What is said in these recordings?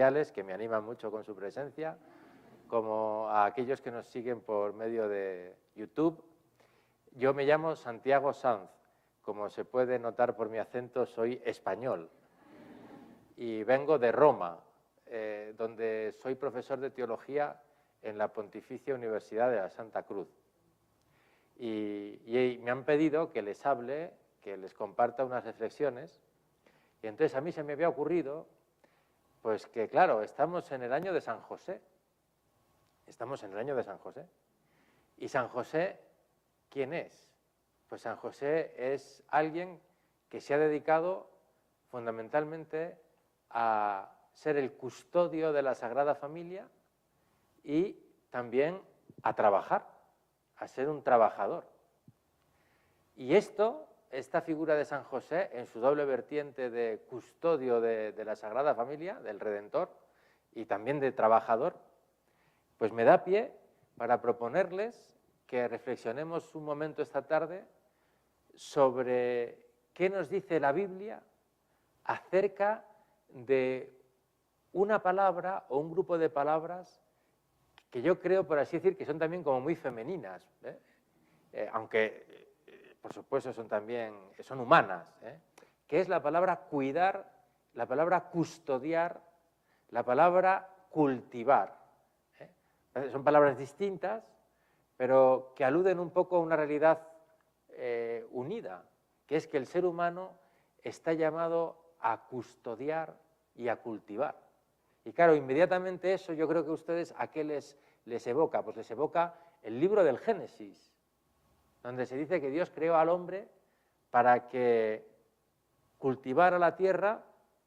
presenciales, que me animan mucho con su presencia, como a aquellos que nos siguen por medio de YouTube. Yo me llamo Santiago Sanz. Como se puede notar por mi acento, soy español y vengo de Roma, donde soy profesor de teología en la Pontificia Universidad de la Santa Cruz. Y me han pedido que les hable, que les comparta unas reflexiones. Y entonces a mí se me había ocurrido, pues que claro, estamos en el año de San José. Estamos en el año de San José. ¿Y San José quién es? Pues San José es alguien que se ha dedicado fundamentalmente a ser el custodio de la Sagrada Familia y también a trabajar, a ser un trabajador. Y esta figura de San José, en su doble vertiente de custodio de la Sagrada Familia, del Redentor, y también de trabajador, pues me da pie para proponerles que reflexionemos un momento esta tarde sobre qué nos dice la Biblia acerca de una palabra o un grupo de palabras que yo creo, por así decir, que son también como muy femeninas, aunque por supuesto son humanas, que es la palabra cuidar, la palabra custodiar, la palabra cultivar. Son palabras distintas, pero que aluden un poco a una realidad unida, que es que el ser humano está llamado a custodiar y a cultivar. Y claro, inmediatamente eso yo creo que a ustedes, ¿a qué les evoca? Pues les evoca el libro del Génesis, donde se dice que Dios creó al hombre para que cultivara la tierra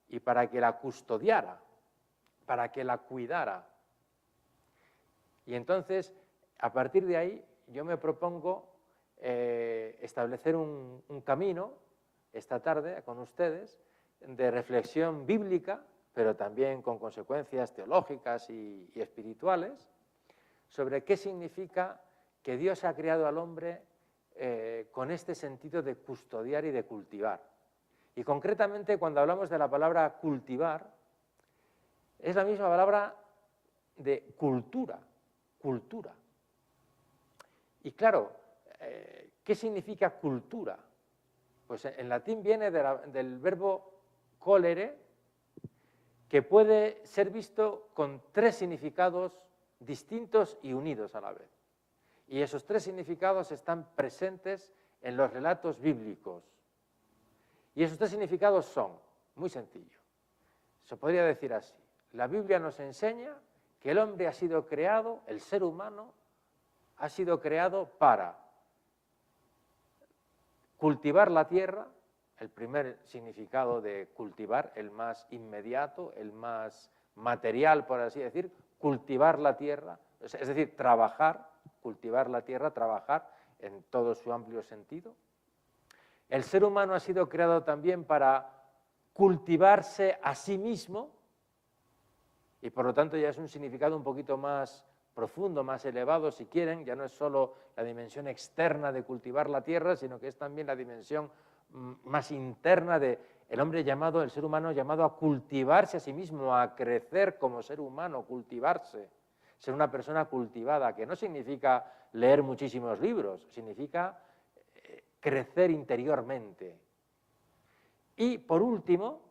y para que la custodiara, para que la cuidara. Y entonces, a partir de ahí, yo me propongo establecer un camino esta tarde con ustedes de reflexión bíblica, pero también con consecuencias teológicas y espirituales, sobre qué significa que Dios ha creado al hombre con este sentido de custodiar y de cultivar. Y concretamente, cuando hablamos de la palabra cultivar, es la misma palabra de cultura, cultura. Y claro, ¿qué significa cultura? Pues en latín viene del verbo colere, que puede ser visto con tres significados distintos y unidos a la vez. Y esos tres significados están presentes en los relatos bíblicos. Y esos tres significados son, muy sencillo, se podría decir así: la Biblia nos enseña que el hombre ha sido creado, el ser humano ha sido creado para cultivar la tierra, el primer significado de cultivar, el más inmediato, el más material, por así decir, cultivar la tierra, es decir, trabajar, cultivar la tierra, trabajar en todo su amplio sentido. El ser humano ha sido creado también para cultivarse a sí mismo, y por lo tanto ya es un significado un poquito más profundo, más elevado, si quieren. Ya no es solo la dimensión externa de cultivar la tierra, sino que es también la dimensión más interna de el ser humano llamado a cultivarse a sí mismo, a crecer como ser humano, cultivarse, ser una persona cultivada, que no significa leer muchísimos libros, significa crecer interiormente. Y por último,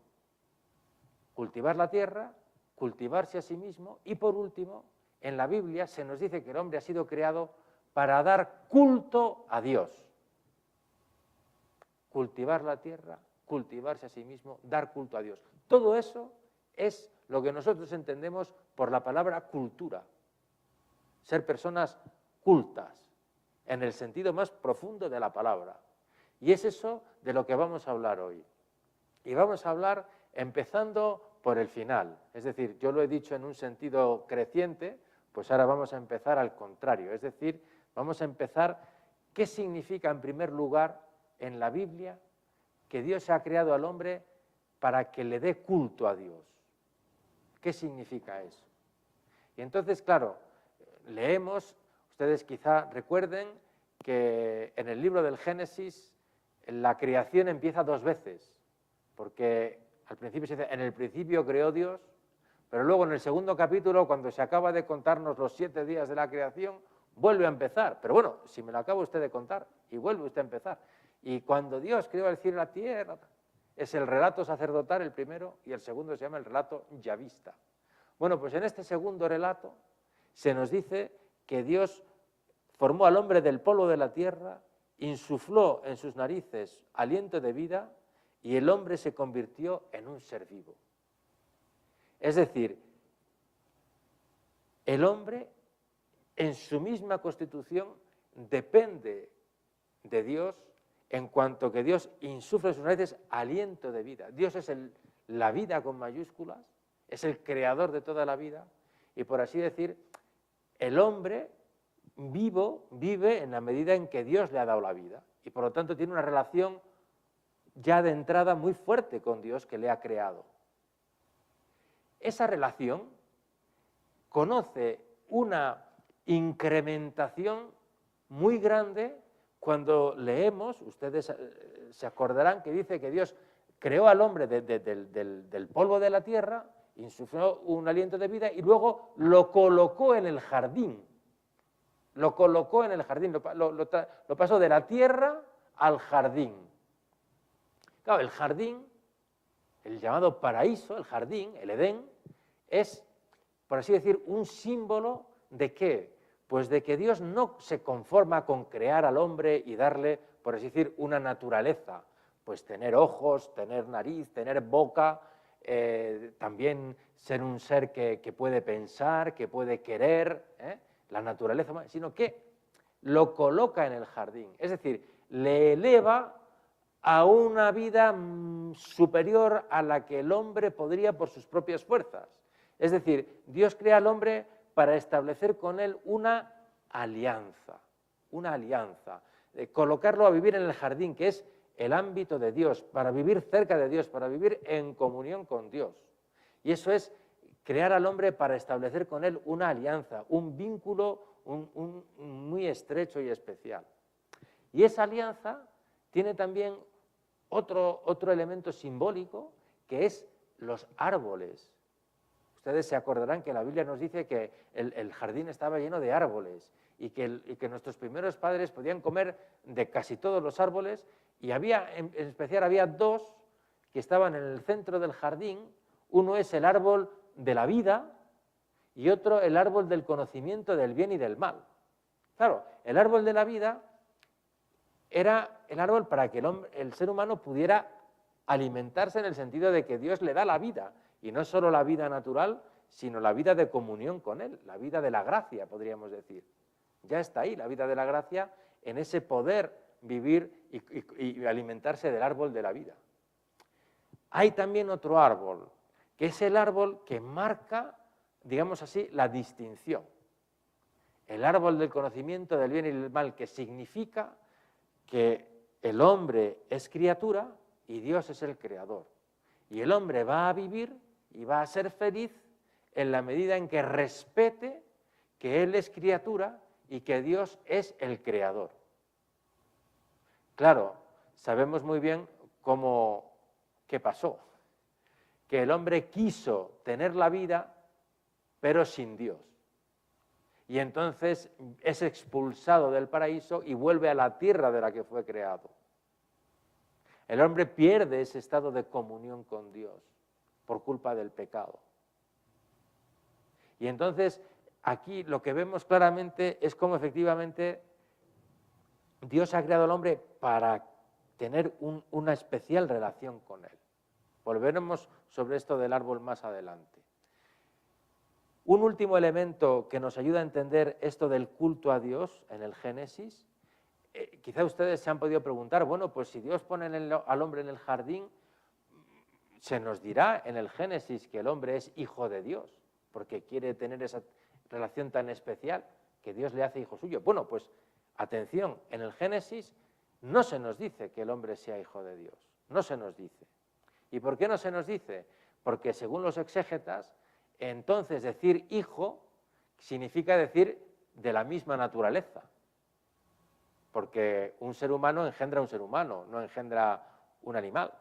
cultivar la tierra, cultivarse a sí mismo, y por último, en la Biblia se nos dice que el hombre ha sido creado para dar culto a Dios. Cultivar la tierra, cultivarse a sí mismo, dar culto a Dios. Todo eso es lo que nosotros entendemos por la palabra cultura. Ser personas cultas, en el sentido más profundo de la palabra. Y es eso de lo que vamos a hablar hoy. Y vamos a hablar empezando por el final. Es decir, yo lo he dicho en un sentido creciente, pues ahora vamos a empezar al contrario. Es decir, vamos a empezar qué significa en primer lugar en la Biblia que Dios ha creado al hombre para que le dé culto a Dios. ¿Qué significa eso? Y entonces, claro, leemos, ustedes quizá recuerden que en el libro del Génesis la creación empieza dos veces, porque al principio se dice, en el principio creó Dios, Pero luego en el segundo capítulo, cuando se acaba de contarnos los 7 días de la creación, vuelve a empezar. Pero bueno, si me lo acaba usted de contar, y vuelve usted a empezar. Y cuando Dios creó el cielo y la tierra, es el relato sacerdotal el primero, y el segundo se llama el relato yavista. Bueno, pues en este segundo relato se nos dice que Dios formó al hombre del polvo de la tierra, insufló en sus narices aliento de vida y el hombre se convirtió en un ser vivo. Es decir, el hombre en su misma constitución depende de Dios en cuanto que Dios insufla en sus narices aliento de vida. Dios es la vida con mayúsculas, es el creador de toda la vida y por así decir, el hombre vivo vive en la medida en que Dios le ha dado la vida y por lo tanto tiene una relación ya de entrada muy fuerte con Dios que le ha creado. Esa relación conoce una incrementación muy grande cuando leemos, ustedes se acordarán que dice que Dios creó al hombre del polvo de la tierra, insufló un aliento de vida y luego lo colocó en el jardín. Lo colocó en el jardín, lo pasó de la tierra al jardín. Claro, el jardín, el llamado paraíso, el jardín, el Edén, es, por así decir, un símbolo de ¿qué? Pues de que Dios no se conforma con crear al hombre y darle, por así decir, una naturaleza, pues tener ojos, tener nariz, tener boca, también ser un ser que puede pensar, que puede querer, la naturaleza, sino que lo coloca en el jardín, es decir, le eleva a una vida superior a la que el hombre podría por sus propias fuerzas. Es decir, Dios crea al hombre para establecer con él una alianza, colocarlo a vivir en el jardín, que es el ámbito de Dios, para vivir cerca de Dios, para vivir en comunión con Dios. Y eso es crear al hombre para establecer con él una alianza, un vínculo muy estrecho y especial. Y esa alianza tiene también otro elemento simbólico, que es los árboles. Ustedes se acordarán que la Biblia nos dice que el jardín estaba lleno de árboles y que nuestros primeros padres podían comer de casi todos los árboles y en especial había dos que estaban en el centro del jardín. Uno es el árbol de la vida y otro el árbol del conocimiento del bien y del mal. Claro, el árbol de la vida era el árbol para que el ser humano pudiera alimentarse en el sentido de que Dios le da la vida, y no solo la vida natural, sino la vida de comunión con Él, la vida de la gracia, podríamos decir. Ya está ahí la vida de la gracia en ese poder vivir y alimentarse del árbol de la vida. Hay también otro árbol, que es el árbol que marca, digamos así, la distinción. El árbol del conocimiento del bien y del mal, que significa que el hombre es criatura y Dios es el creador. Y el hombre va a vivir y va a ser feliz en la medida en que respete que él es criatura y que Dios es el creador. Claro, sabemos muy bien qué pasó. Que el hombre quiso tener la vida, pero sin Dios. Y entonces es expulsado del paraíso y vuelve a la tierra de la que fue creado. El hombre pierde ese estado de comunión con Dios por culpa del pecado. Y entonces aquí lo que vemos claramente es cómo efectivamente Dios ha creado al hombre para tener una especial relación con él. Volveremos sobre esto del árbol más adelante. Un último elemento que nos ayuda a entender esto del culto a Dios en el Génesis, quizá ustedes se han podido preguntar, bueno, pues si Dios pone al hombre en el jardín, se nos dirá en el Génesis que el hombre es hijo de Dios, porque quiere tener esa relación tan especial que Dios le hace hijo suyo. Bueno, pues atención, en el Génesis no se nos dice que el hombre sea hijo de Dios, no se nos dice. ¿Y por qué no se nos dice? Porque según los exégetas, entonces decir hijo significa decir de la misma naturaleza, porque un ser humano engendra un ser humano, no engendra un animal,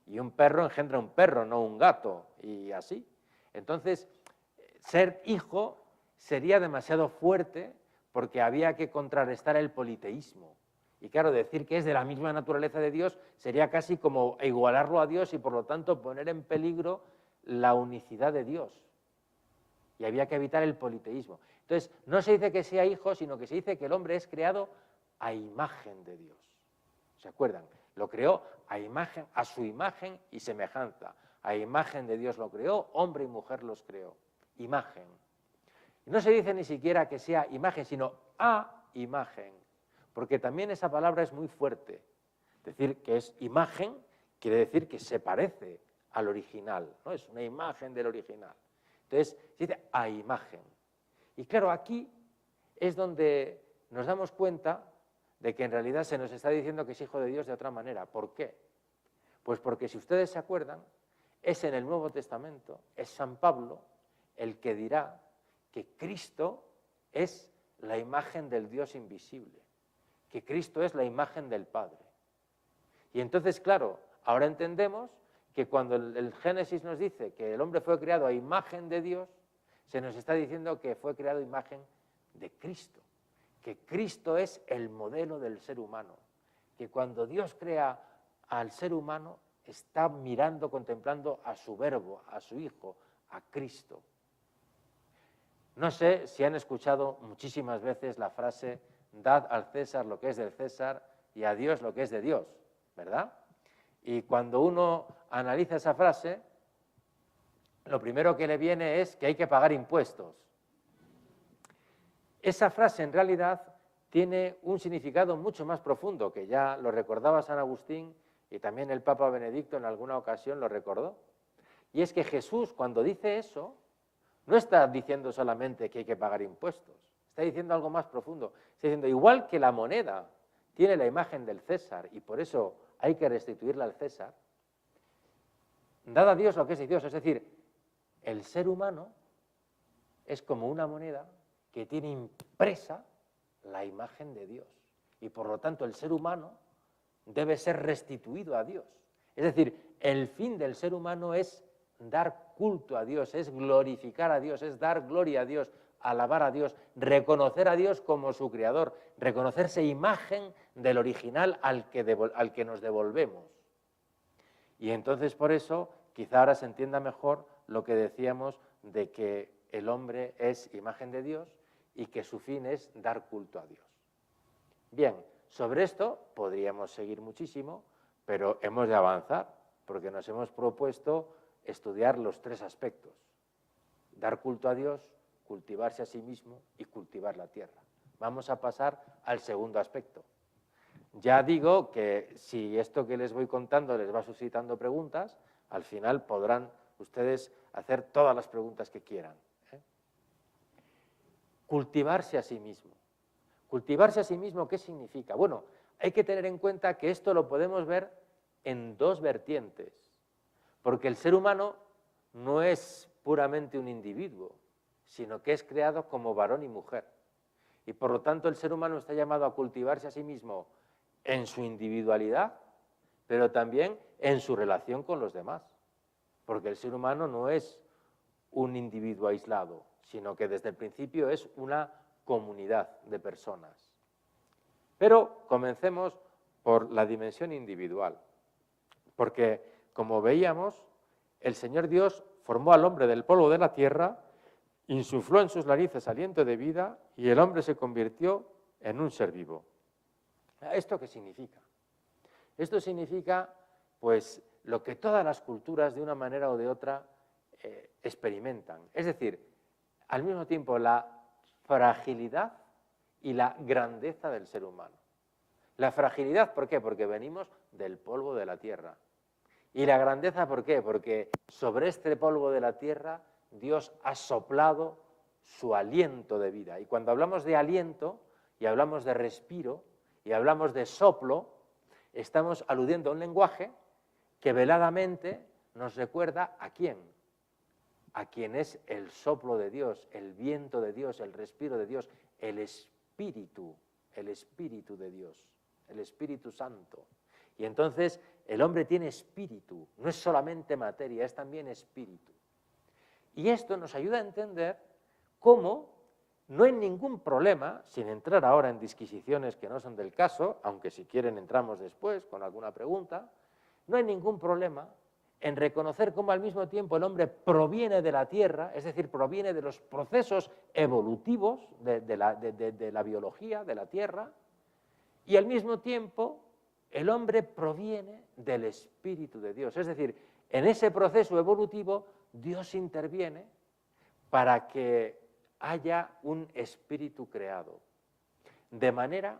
y un perro engendra un perro, no un gato, y así. Entonces, ser hijo sería demasiado fuerte porque había que contrarrestar el politeísmo. Y claro, decir que es de la misma naturaleza de Dios sería casi como igualarlo a Dios y por lo tanto poner en peligro la unicidad de Dios. Y había que evitar el politeísmo. Entonces, no se dice que sea hijo, sino que se dice que el hombre es creado a imagen de Dios. ¿Se acuerdan? Lo creó a su imagen y semejanza. A imagen de Dios lo creó, hombre y mujer los creó. Imagen. Y no se dice ni siquiera que sea imagen, sino a imagen. Porque también esa palabra es muy fuerte. Decir que es imagen quiere decir que se parece al original, ¿no? Es una imagen del original. Entonces, se dice a imagen. Y claro, aquí es donde nos damos cuenta de que en realidad se nos está diciendo que es hijo de Dios de otra manera. ¿Por qué? Pues porque si ustedes se acuerdan, es en el Nuevo Testamento, es San Pablo el que dirá que Cristo es la imagen del Dios invisible, que Cristo es la imagen del Padre. Y entonces, claro, ahora entendemos que cuando el Génesis nos dice que el hombre fue creado a imagen de Dios, se nos está diciendo que fue creado a imagen de Cristo, que Cristo es el modelo del ser humano, que cuando Dios crea al ser humano está mirando, contemplando a su verbo, a su Hijo, a Cristo. No sé si han escuchado muchísimas veces la frase dad al César lo que es del César y a Dios lo que es de Dios, ¿verdad? Y cuando uno analiza esa frase, lo primero que le viene es que hay que pagar impuestos. Esa frase en realidad tiene un significado mucho más profundo, que ya lo recordaba San Agustín y también el Papa Benedicto en alguna ocasión lo recordó. Y es que Jesús, cuando dice eso, no está diciendo solamente que hay que pagar impuestos, está diciendo algo más profundo. Está diciendo, igual que la moneda tiene la imagen del César y por eso hay que restituirla al César, dad a Dios lo que es de Dios. Es decir, el ser humano es como una moneda que tiene impresa la imagen de Dios. Y por lo tanto el ser humano debe ser restituido a Dios. Es decir, el fin del ser humano es dar culto a Dios, es glorificar a Dios, es dar gloria a Dios, alabar a Dios, reconocer a Dios como su creador, reconocerse imagen del original al que nos devolvemos. Y entonces por eso quizá ahora se entienda mejor lo que decíamos de que el hombre es imagen de Dios y que su fin es dar culto a Dios. Bien, sobre esto podríamos seguir muchísimo, pero hemos de avanzar, porque nos hemos propuesto estudiar los tres aspectos: dar culto a Dios, cultivarse a sí mismo y cultivar la tierra. Vamos a pasar al segundo aspecto. Ya digo que si esto que les voy contando les va suscitando preguntas, al final podrán ustedes hacer todas las preguntas que quieran. Cultivarse a sí mismo. Cultivarse a sí mismo, ¿qué significa? Bueno, hay que tener en cuenta que esto lo podemos ver en dos vertientes, porque el ser humano no es puramente un individuo, sino que es creado como varón y mujer. Y por lo tanto el ser humano está llamado a cultivarse a sí mismo en su individualidad, pero también en su relación con los demás, porque el ser humano no es un individuo aislado, sino que desde el principio es una comunidad de personas. Pero comencemos por la dimensión individual, porque, como veíamos, el Señor Dios formó al hombre del polvo de la tierra, insufló en sus narices aliento de vida y el hombre se convirtió en un ser vivo. ¿Esto qué significa? Esto significa, pues, lo que todas las culturas, de una manera o de otra, experimentan. Es decir, al mismo tiempo, la fragilidad y la grandeza del ser humano. La fragilidad, ¿por qué? Porque venimos del polvo de la tierra. Y la grandeza, ¿por qué? Porque sobre este polvo de la tierra Dios ha soplado su aliento de vida. Y cuando hablamos de aliento y hablamos de respiro y hablamos de soplo, estamos aludiendo a un lenguaje que veladamente nos recuerda ¿a quién? A quien es el soplo de Dios, el viento de Dios, el respiro de Dios, el Espíritu de Dios, el Espíritu Santo. Y entonces el hombre tiene espíritu, no es solamente materia, es también espíritu. Y esto nos ayuda a entender cómo no hay ningún problema, sin entrar ahora en disquisiciones que no son del caso, aunque si quieren entramos después con alguna pregunta, no hay ningún problema en reconocer cómo al mismo tiempo el hombre proviene de la tierra, es decir, proviene de los procesos evolutivos de la biología, de la tierra, y al mismo tiempo el hombre proviene del Espíritu de Dios. Es decir, en ese proceso evolutivo Dios interviene para que haya un espíritu creado. De manera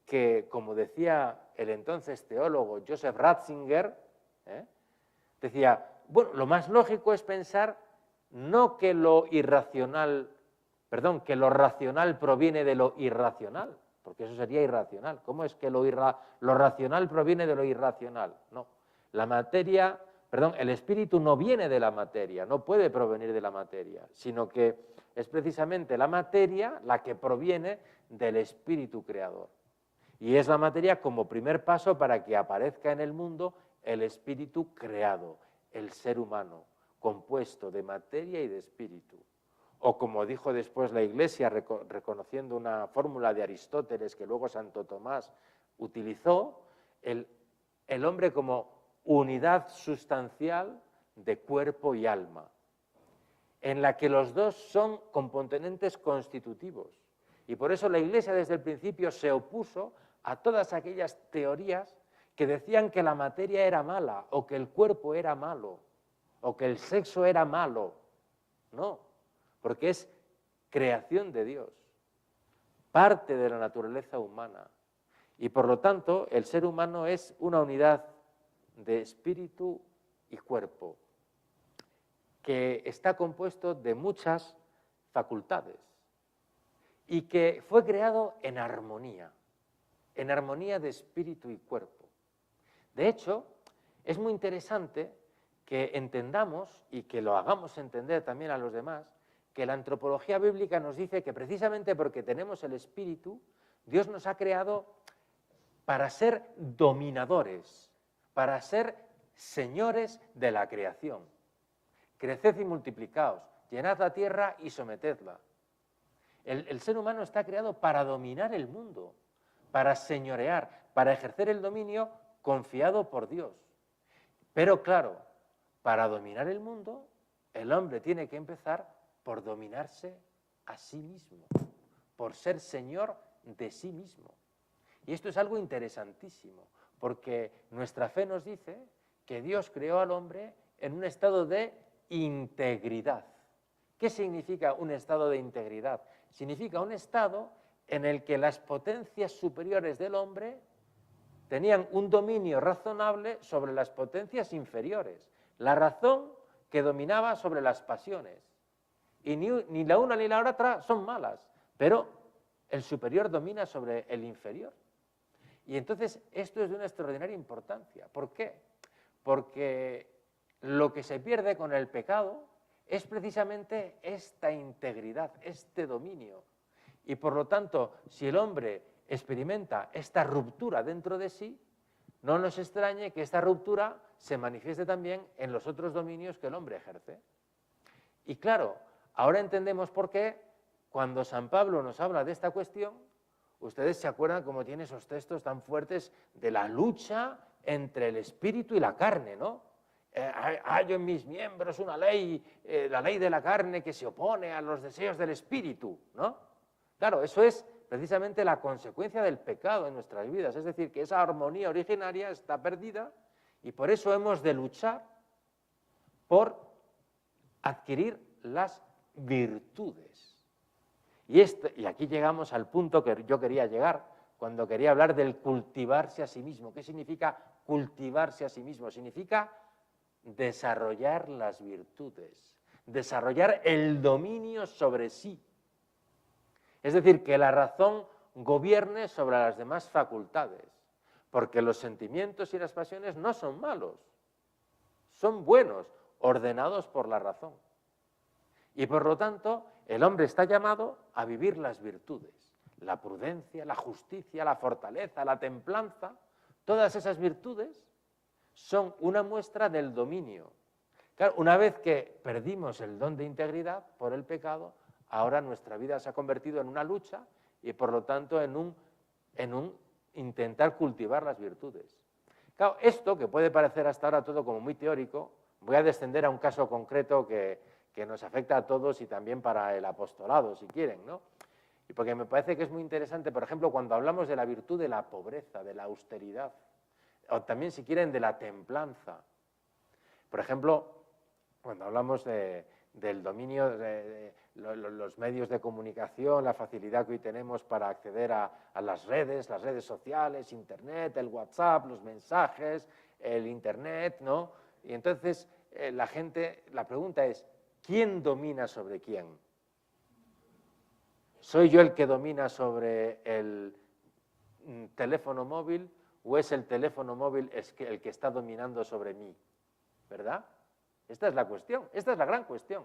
que, como decía el entonces teólogo Joseph Ratzinger, decía, bueno, lo más lógico es pensar no que lo irracional, perdón, que lo racional proviene de lo irracional, porque eso sería irracional. ¿Cómo es que lo racional proviene de lo irracional? No, la materia, perdón, el espíritu no viene de la materia, no puede provenir de la materia, sino que es precisamente la materia la que proviene del espíritu creador. Y es la materia como primer paso para que aparezca en el mundo el espíritu creado, el ser humano, compuesto de materia y de espíritu. O como dijo después la Iglesia, reconociendo una fórmula de Aristóteles que luego Santo Tomás utilizó, el hombre como unidad sustancial de cuerpo y alma, en la que los dos son componentes constitutivos. Y por eso la Iglesia desde el principio se opuso a todas aquellas teorías que decían que la materia era mala, o que el cuerpo era malo, o que el sexo era malo. No, porque es creación de Dios, parte de la naturaleza humana. Y por lo tanto, el ser humano es una unidad de espíritu y cuerpo, que está compuesto de muchas facultades y que fue creado en armonía de espíritu y cuerpo. De hecho, es muy interesante que entendamos y que lo hagamos entender también a los demás, que la antropología bíblica nos dice que precisamente porque tenemos el espíritu, Dios nos ha creado para ser dominadores, para ser señores de la creación. Creced y multiplicaos, llenad la tierra y sometedla. El ser humano está creado para dominar el mundo, para señorear, para ejercer el dominio confiado por Dios. Pero claro, para dominar el mundo, el hombre tiene que empezar por dominarse a sí mismo, por ser señor de sí mismo. Y esto es algo interesantísimo, porque nuestra fe nos dice que Dios creó al hombre en un estado de integridad. ¿Qué significa un estado de integridad? Significa un estado en el que las potencias superiores del hombre tenían un dominio razonable sobre las potencias inferiores. La razón que dominaba sobre las pasiones. Y ni la una ni la otra son malas, pero el superior domina sobre el inferior. Y entonces esto es de una extraordinaria importancia. ¿Por qué? Porque lo que se pierde con el pecado es precisamente esta integridad, este dominio. Y por lo tanto, si el hombre experimenta esta ruptura dentro de sí, no nos extrañe que esta ruptura se manifieste también en los otros dominios que el hombre ejerce. Y claro, ahora entendemos por qué cuando San Pablo nos habla de esta cuestión, ustedes se acuerdan cómo tiene esos textos tan fuertes de la lucha entre el espíritu y la carne, ¿no? Hay en mis miembros una ley, la ley de la carne que se opone a los deseos del espíritu, ¿no? Claro, eso es precisamente la consecuencia del pecado en nuestras vidas, es decir, que esa armonía originaria está perdida y por eso hemos de luchar por adquirir las virtudes. Y aquí llegamos al punto que yo quería llegar cuando quería hablar del cultivarse a sí mismo. ¿Qué significa cultivarse a sí mismo? Significa desarrollar las virtudes, desarrollar el dominio sobre sí. Es decir, que la razón gobierne sobre las demás facultades, porque los sentimientos y las pasiones no son malos, son buenos, ordenados por la razón. Y por lo tanto, el hombre está llamado a vivir las virtudes, la prudencia, la justicia, la fortaleza, la templanza. Todas esas virtudes son una muestra del dominio, Claro, una vez que perdimos el don de integridad por el pecado, ahora nuestra vida se ha convertido en una lucha y por lo tanto en un intentar cultivar las virtudes. Claro, esto que puede parecer hasta ahora todo como muy teórico, voy a descender a un caso concreto que nos afecta a todos y también para el apostolado, si quieren, ¿no? Y porque me parece que es muy interesante, por ejemplo, cuando hablamos de la virtud de la pobreza, de la austeridad, o también, si quieren, de la templanza. Por ejemplo, cuando hablamos del dominio de los medios de comunicación, la facilidad que hoy tenemos para acceder a las redes sociales, Internet, el WhatsApp, los mensajes, el Internet, ¿no? Y entonces la pregunta es, ¿quién domina sobre quién? ¿Soy yo el que domina sobre el teléfono móvil o es el teléfono móvil el que está dominando sobre mí? ¿Verdad? Esta es la cuestión, esta es la gran cuestión.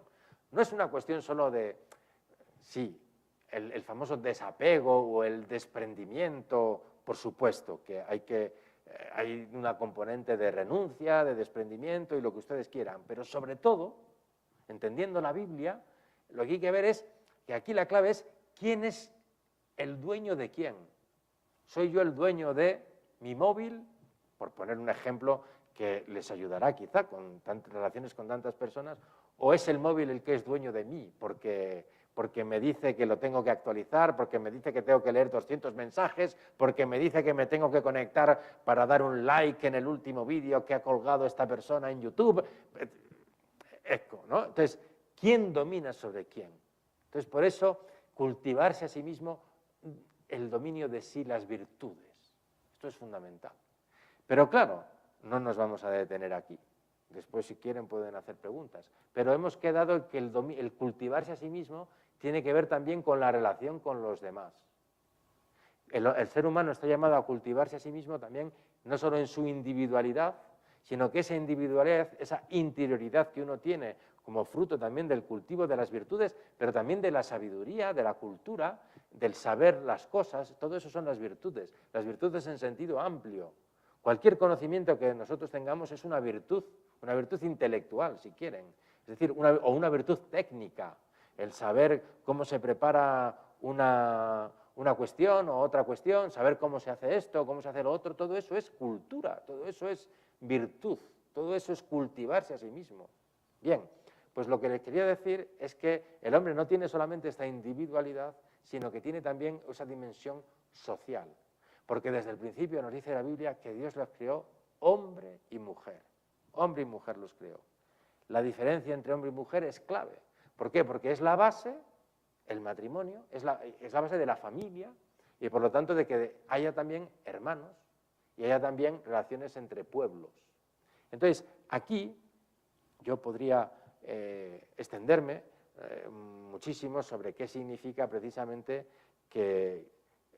No es una cuestión solo de, sí, el famoso desapego o el desprendimiento, por supuesto, que hay una componente de renuncia, de desprendimiento y lo que ustedes quieran, pero sobre todo, entendiendo la Biblia, lo que hay que ver es que aquí la clave es quién es el dueño de quién. ¿Soy yo el dueño de mi móvil? Por poner un ejemplo que les ayudará quizá con tantas relaciones con tantas personas, o es el móvil el que es dueño de mí, porque me dice que lo tengo que actualizar, porque me dice que tengo que leer 200 mensajes, porque me dice que me tengo que conectar para dar un like en el último vídeo que ha colgado esta persona en YouTube. ¿No? Entonces, ¿quién domina sobre quién? Entonces, por eso, cultivarse a sí mismo el dominio de sí, las virtudes. Esto es fundamental. Pero claro, no nos vamos a detener aquí. Después, si quieren, pueden hacer preguntas. Pero hemos quedado en que el cultivarse a sí mismo tiene que ver también con la relación con los demás. El ser humano está llamado a cultivarse a sí mismo también, no solo en su individualidad, sino que esa individualidad, esa interioridad que uno tiene como fruto también del cultivo de las virtudes, pero también de la sabiduría, de la cultura, del saber las cosas, todo eso son las virtudes en sentido amplio. Cualquier conocimiento que nosotros tengamos es una virtud intelectual, si quieren, es decir, o una virtud técnica, el saber cómo se prepara una cuestión o otra cuestión, saber cómo se hace esto, cómo se hace lo otro, todo eso es cultura, todo eso es virtud, todo eso es cultivarse a sí mismo. Bien, pues lo que les quería decir es que el hombre no tiene solamente esta individualidad, sino que tiene también esa dimensión social. Porque desde el principio nos dice la Biblia que Dios los creó hombre y mujer. Hombre y mujer los creó. La diferencia entre hombre y mujer es clave. ¿Por qué? Porque es la base, el matrimonio, es la base de la familia y por lo tanto de que haya también hermanos y haya también relaciones entre pueblos. Entonces, aquí yo podría extenderme muchísimo sobre qué significa precisamente que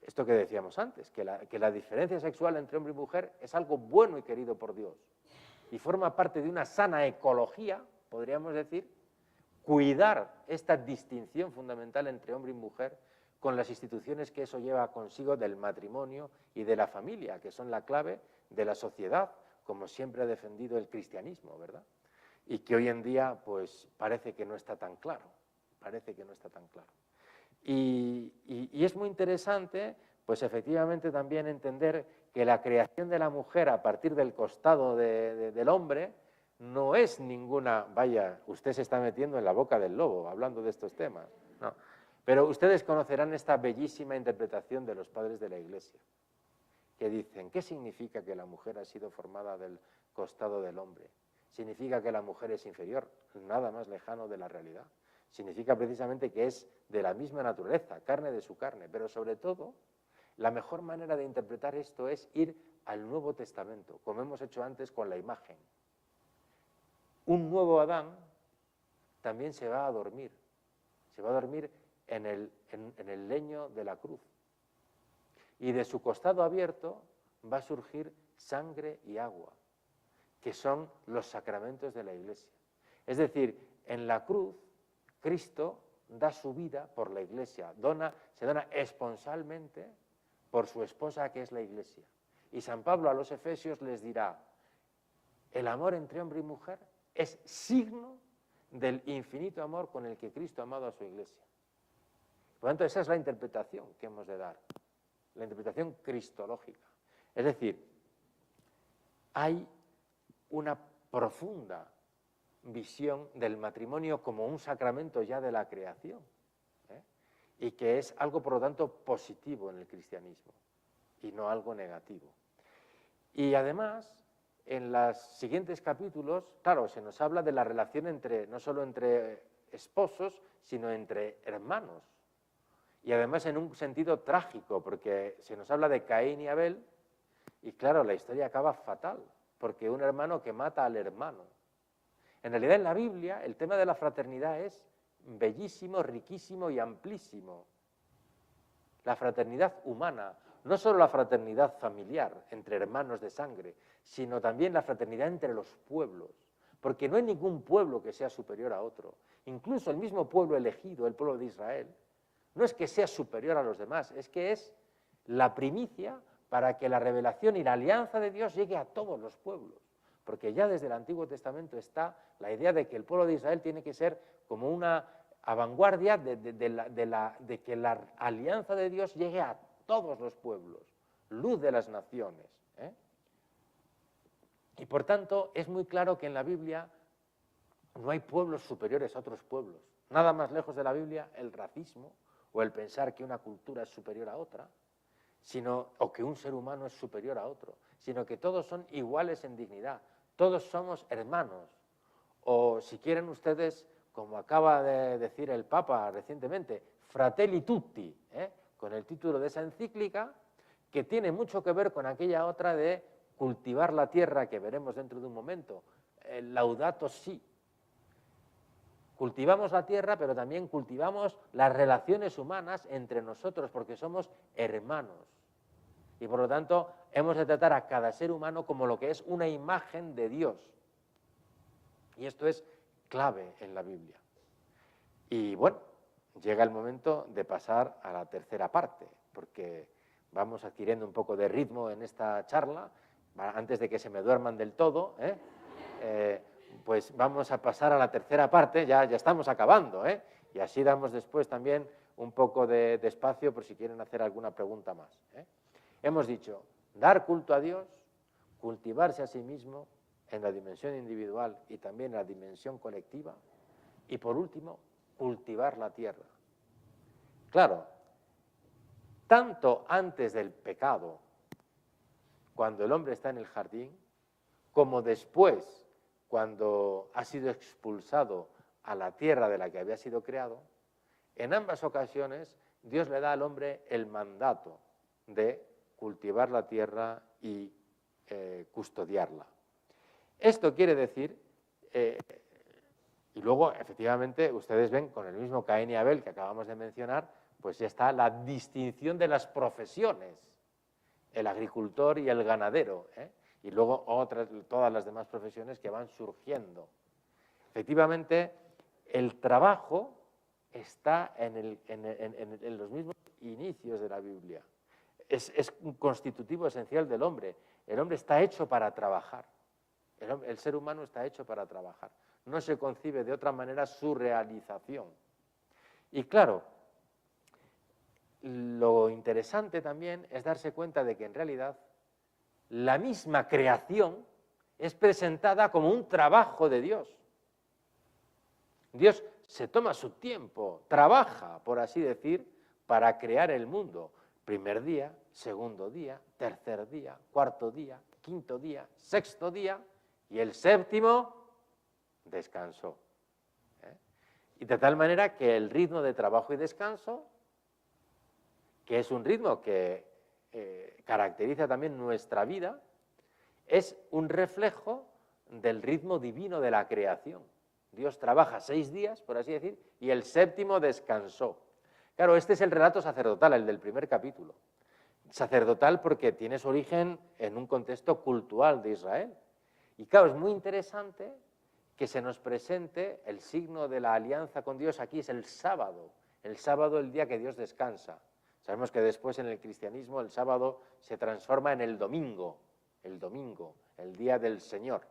esto que decíamos antes, que la diferencia sexual entre hombre y mujer es algo bueno y querido por Dios y forma parte de una sana ecología, podríamos decir, cuidar esta distinción fundamental entre hombre y mujer con las instituciones que eso lleva consigo del matrimonio y de la familia, que son la clave de la sociedad, como siempre ha defendido el cristianismo, ¿verdad? Y que hoy en día, pues, parece que no está tan claro, Y es muy interesante, pues efectivamente también entender que la creación de la mujer a partir del costado del hombre no es ninguna, vaya, usted se está metiendo en la boca del lobo hablando de estos temas, no. Pero ustedes conocerán esta bellísima interpretación de los padres de la Iglesia, que dicen, ¿qué significa que la mujer ha sido formada del costado del hombre? ¿Significa que la mujer es inferior? Nada más lejano de la realidad. Significa precisamente que es de la misma naturaleza, carne de su carne, pero sobre todo, la mejor manera de interpretar esto es ir al Nuevo Testamento, como hemos hecho antes con la imagen. Un nuevo Adán también se va a dormir en el leño de la cruz. Y de su costado abierto va a surgir sangre y agua, que son los sacramentos de la Iglesia. Es decir, en la cruz, Cristo da su vida por la Iglesia, se dona esponsalmente por su esposa que es la Iglesia. Y San Pablo a los Efesios les dirá, el amor entre hombre y mujer es signo del infinito amor con el que Cristo ha amado a su Iglesia. Por lo tanto, esa es la interpretación que hemos de dar, la interpretación cristológica. Es decir, hay una profunda visión del matrimonio como un sacramento ya de la creación, y que es algo, por lo tanto, positivo en el cristianismo y no algo negativo. Y además, en los siguientes capítulos, claro, se nos habla de la relación entre, no solo entre esposos, sino entre hermanos. Y además en un sentido trágico, porque se nos habla de Caín y Abel, y claro, la historia acaba fatal, porque un hermano que mata al hermano. En realidad, en la Biblia, el tema de la fraternidad es bellísimo, riquísimo y amplísimo. La fraternidad humana, no solo la fraternidad familiar entre hermanos de sangre, sino también la fraternidad entre los pueblos, porque no hay ningún pueblo que sea superior a otro. Incluso el mismo pueblo elegido, el pueblo de Israel, no es que sea superior a los demás, es que es la primicia para que la revelación y la alianza de Dios llegue a todos los pueblos. Porque ya desde el Antiguo Testamento está la idea de que el pueblo de Israel tiene que ser como una a vanguardia de que la alianza de Dios llegue a todos los pueblos, luz de las naciones. Y por tanto es muy claro que en la Biblia no hay pueblos superiores a otros pueblos. Nada más lejos de la Biblia el racismo o el pensar que una cultura es superior a otra, o que un ser humano es superior a otro, sino que todos son iguales en dignidad, todos somos hermanos. O si quieren ustedes, como acaba de decir el Papa recientemente, Fratelli Tutti, con el título de esa encíclica, que tiene mucho que ver con aquella otra de cultivar la tierra que veremos dentro de un momento, el Laudato Si. Cultivamos la tierra, pero también cultivamos las relaciones humanas entre nosotros, porque somos hermanos. Y por lo tanto, hemos de tratar a cada ser humano como lo que es una imagen de Dios. Y esto es clave en la Biblia. Y bueno, llega el momento de pasar a la tercera parte, porque vamos adquiriendo un poco de ritmo en esta charla, antes de que se me duerman del todo, pues vamos a pasar a la tercera parte, ya estamos acabando, y así damos después también un poco de espacio por si quieren hacer alguna pregunta más. Hemos dicho, dar culto a Dios, cultivarse a sí mismo en la dimensión individual y también en la dimensión colectiva, y por último, cultivar la tierra. Claro, tanto antes del pecado, cuando el hombre está en el jardín, como después, cuando ha sido expulsado a la tierra de la que había sido creado, en ambas ocasiones Dios le da al hombre el mandato de cultivar la tierra y custodiarla. Esto quiere decir, y luego efectivamente ustedes ven con el mismo Caín y Abel que acabamos de mencionar, pues ya está la distinción de las profesiones, el agricultor y el ganadero, y luego todas las demás profesiones que van surgiendo. Efectivamente, el trabajo está en los mismos inicios de la Biblia. Es un constitutivo esencial del hombre. El hombre está hecho para trabajar. El ser humano está hecho para trabajar. No se concibe de otra manera su realización. Y claro, lo interesante también es darse cuenta de que en realidad la misma creación es presentada como un trabajo de Dios. Dios se toma su tiempo, trabaja, por así decir, para crear el mundo. Primer día, segundo día, tercer día, cuarto día, quinto día, sexto día, y el séptimo descansó. Y de tal manera que el ritmo de trabajo y descanso, que es un ritmo que caracteriza también nuestra vida, es un reflejo del ritmo divino de la creación. Dios trabaja 6 días, por así decir, y el séptimo descansó. Claro, este es el relato sacerdotal, el del primer capítulo. Sacerdotal porque tiene su origen en un contexto cultural de Israel. Y claro, es muy interesante que se nos presente el signo de la alianza con Dios aquí, es el sábado el día que Dios descansa. Sabemos que después en el cristianismo el sábado se transforma en el domingo, el día del Señor.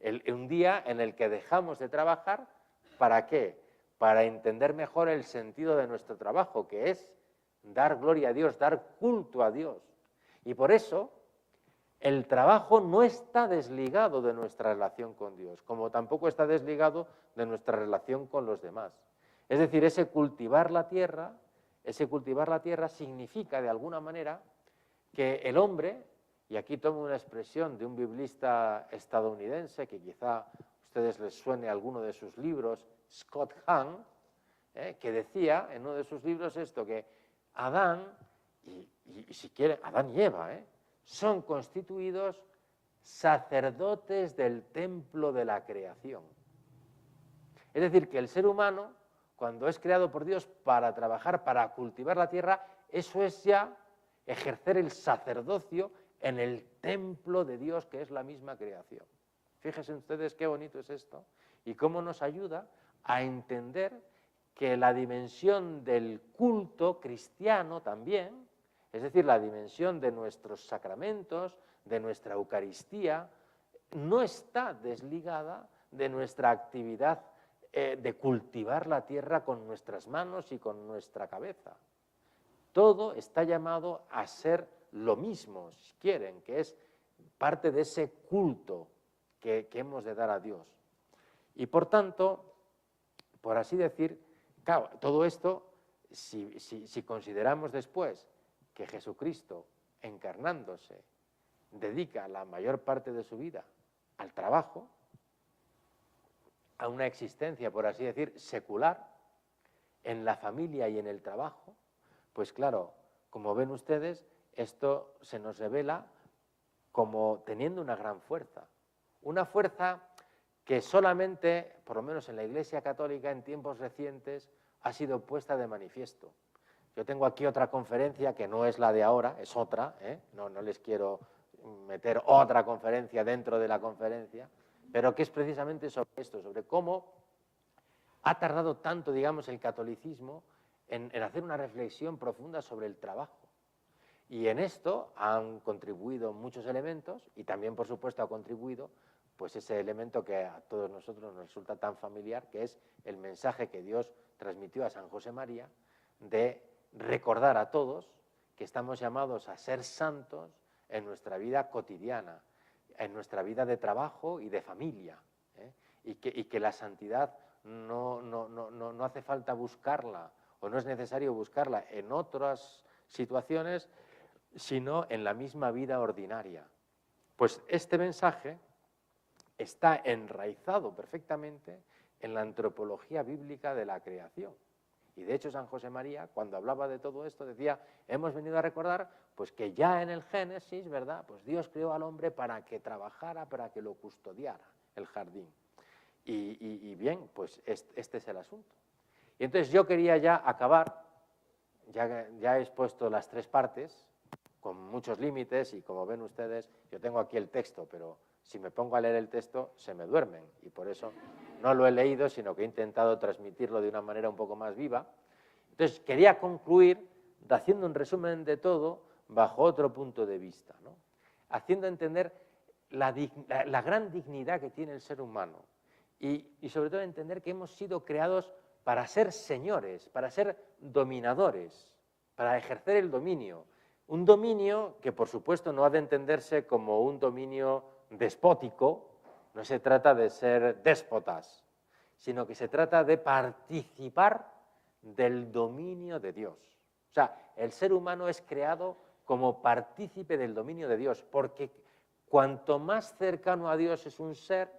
Un día en el que dejamos de trabajar, ¿para qué? Para entender mejor el sentido de nuestro trabajo, que es dar gloria a Dios, dar culto a Dios. Y por eso el trabajo no está desligado de nuestra relación con Dios, como tampoco está desligado de nuestra relación con los demás. Es decir, ese cultivar la tierra significa de alguna manera que el hombre, y aquí tomo una expresión de un biblista estadounidense que quizá a ustedes les suene alguno de sus libros, Scott Hahn, que decía en uno de sus libros esto, que Adán, y si quieren, Adán y Eva, son constituidos sacerdotes del templo de la creación. Es decir, que el ser humano, cuando es creado por Dios para trabajar, para cultivar la tierra, eso es ya ejercer el sacerdocio en el templo de Dios, que es la misma creación. Fíjense ustedes qué bonito es esto y cómo nos ayuda a entender que la dimensión del culto cristiano también, es decir, la dimensión de nuestros sacramentos, de nuestra Eucaristía, no está desligada de nuestra actividad de cultivar la tierra con nuestras manos y con nuestra cabeza. Todo está llamado a ser lo mismo, si quieren, que es parte de ese culto que hemos de dar a Dios. Y por tanto, por así decir, claro, todo esto, si consideramos después que Jesucristo, encarnándose, dedica la mayor parte de su vida al trabajo, a una existencia, por así decir, secular, en la familia y en el trabajo, pues claro, como ven ustedes, esto se nos revela como teniendo una gran fuerza. Una fuerza que solamente, por lo menos en la Iglesia Católica, en tiempos recientes, ha sido puesta de manifiesto. Yo tengo aquí otra conferencia que no es la de ahora, es otra, no les quiero meter otra conferencia dentro de la conferencia, pero que es precisamente sobre esto, sobre cómo ha tardado tanto, digamos, el catolicismo en hacer una reflexión profunda sobre el trabajo. Y en esto han contribuido muchos elementos y también, por supuesto, ha contribuido pues ese elemento que a todos nosotros nos resulta tan familiar, que es el mensaje que Dios transmitió a San José María de recordar a todos que estamos llamados a ser santos en nuestra vida cotidiana, en nuestra vida de trabajo y de familia, y que la santidad no hace falta buscarla o no es necesario buscarla en otras situaciones, sino en la misma vida ordinaria. Pues este mensaje está enraizado perfectamente en la antropología bíblica de la creación. Y de hecho San José María, cuando hablaba de todo esto, decía, hemos venido a recordar pues que ya en el Génesis, ¿verdad?, pues Dios creó al hombre para que trabajara, para que lo custodiara, el jardín. Y bien, pues este es el asunto. Y entonces yo quería ya acabar, ya he expuesto las tres partes, con muchos límites, y como ven ustedes, yo tengo aquí el texto, pero si me pongo a leer el texto se me duermen, y por eso no lo he leído, sino que he intentado transmitirlo de una manera un poco más viva. Entonces quería concluir haciendo un resumen de todo bajo otro punto de vista, ¿no?, haciendo entender la gran dignidad que tiene el ser humano y sobre todo entender que hemos sido creados para ser señores, para ser dominadores, para ejercer el dominio. Un dominio que, por supuesto, no ha de entenderse como un dominio despótico, no se trata de ser déspotas, sino que se trata de participar del dominio de Dios. O sea, el ser humano es creado como partícipe del dominio de Dios, porque cuanto más cercano a Dios es un ser,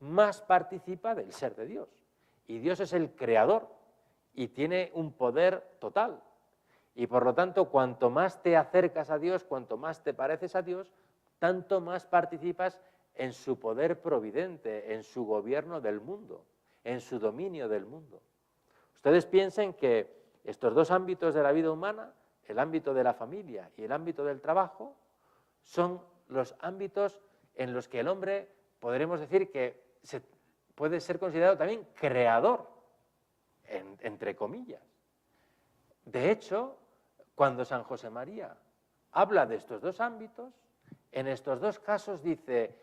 más participa del ser de Dios. Y Dios es el creador y tiene un poder total. Y por lo tanto, cuanto más te acercas a Dios, cuanto más te pareces a Dios, tanto más participas en su poder providente, en su gobierno del mundo, en su dominio del mundo. Ustedes piensen que estos dos ámbitos de la vida humana, el ámbito de la familia y el ámbito del trabajo, son los ámbitos en los que el hombre, podremos decir que puede ser considerado también creador, entre comillas. De hecho, cuando San José María habla de estos dos ámbitos, en estos dos casos dice,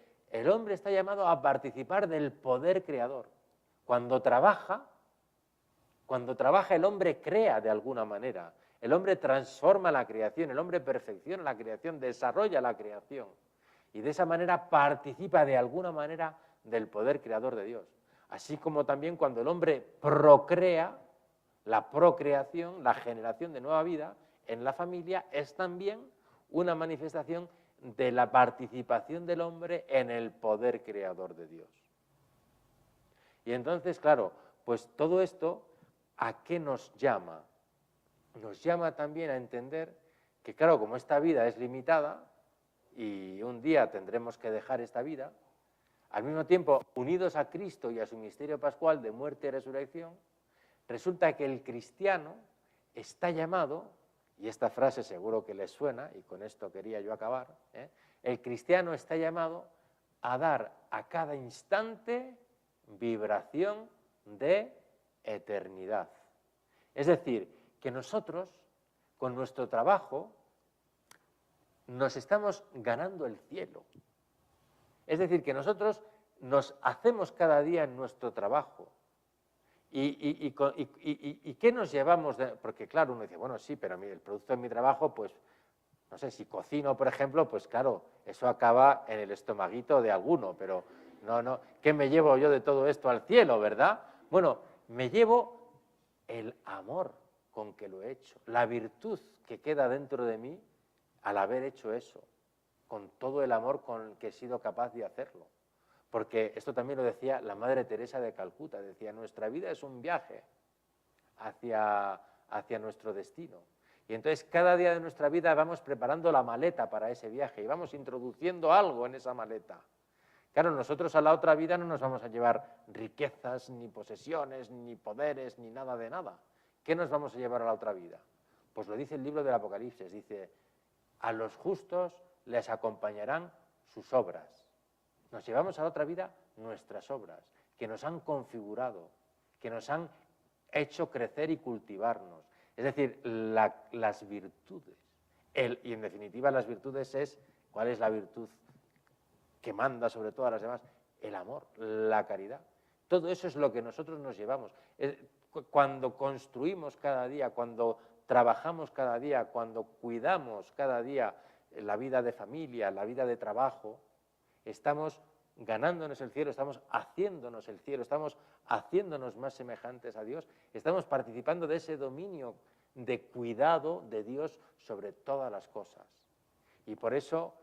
el hombre está llamado a participar del poder creador. Cuando trabaja el hombre crea de alguna manera, el hombre transforma la creación, el hombre perfecciona la creación, desarrolla la creación y de esa manera participa de alguna manera del poder creador de Dios. Así como también cuando el hombre procrea, la procreación, la generación de nueva vida en la familia es también una manifestación de la participación del hombre en el poder creador de Dios. Y entonces, claro, pues todo esto, ¿a qué nos llama? Nos llama también a entender que, claro, como esta vida es limitada y un día tendremos que dejar esta vida, al mismo tiempo, unidos a Cristo y a su misterio pascual de muerte y resurrección, resulta que el cristiano está llamado, y esta frase seguro que les suena, y con esto quería yo acabar, el cristiano está llamado a dar a cada instante vibración de eternidad. Es decir, que nosotros, con nuestro trabajo, nos estamos ganando el cielo. Es decir, que nosotros nos hacemos cada día en nuestro trabajo. ¿Y qué nos llevamos? Porque claro, uno dice, bueno, sí, pero el producto de mi trabajo, pues, no sé, si cocino, por ejemplo, pues claro, eso acaba en el estomaguito de alguno, pero no, ¿qué me llevo yo de todo esto al cielo, verdad? Bueno, me llevo el amor con que lo he hecho, la virtud que queda dentro de mí al haber hecho eso, con todo el amor con que he sido capaz de hacerlo. Porque esto también lo decía la Madre Teresa de Calcuta, decía, nuestra vida es un viaje hacia nuestro destino. Y entonces cada día de nuestra vida vamos preparando la maleta para ese viaje y vamos introduciendo algo en esa maleta. Claro, nosotros a la otra vida no nos vamos a llevar riquezas, ni posesiones, ni poderes, ni nada de nada. ¿Qué nos vamos a llevar a la otra vida? Pues lo dice el libro del Apocalipsis, dice, a los justos les acompañarán sus obras. Nos llevamos a la otra vida nuestras obras, que nos han configurado, que nos han hecho crecer y cultivarnos. Es decir, las virtudes. Y en definitiva las virtudes es, ¿cuál es la virtud que manda sobre todas las demás? El amor, la caridad. Todo eso es lo que nosotros nos llevamos. Cuando construimos cada día, cuando trabajamos cada día, cuando cuidamos cada día la vida de familia, la vida de trabajo, estamos ganándonos el cielo, estamos haciéndonos el cielo, estamos haciéndonos más semejantes a Dios, estamos participando de ese dominio de cuidado de Dios sobre todas las cosas. Y por eso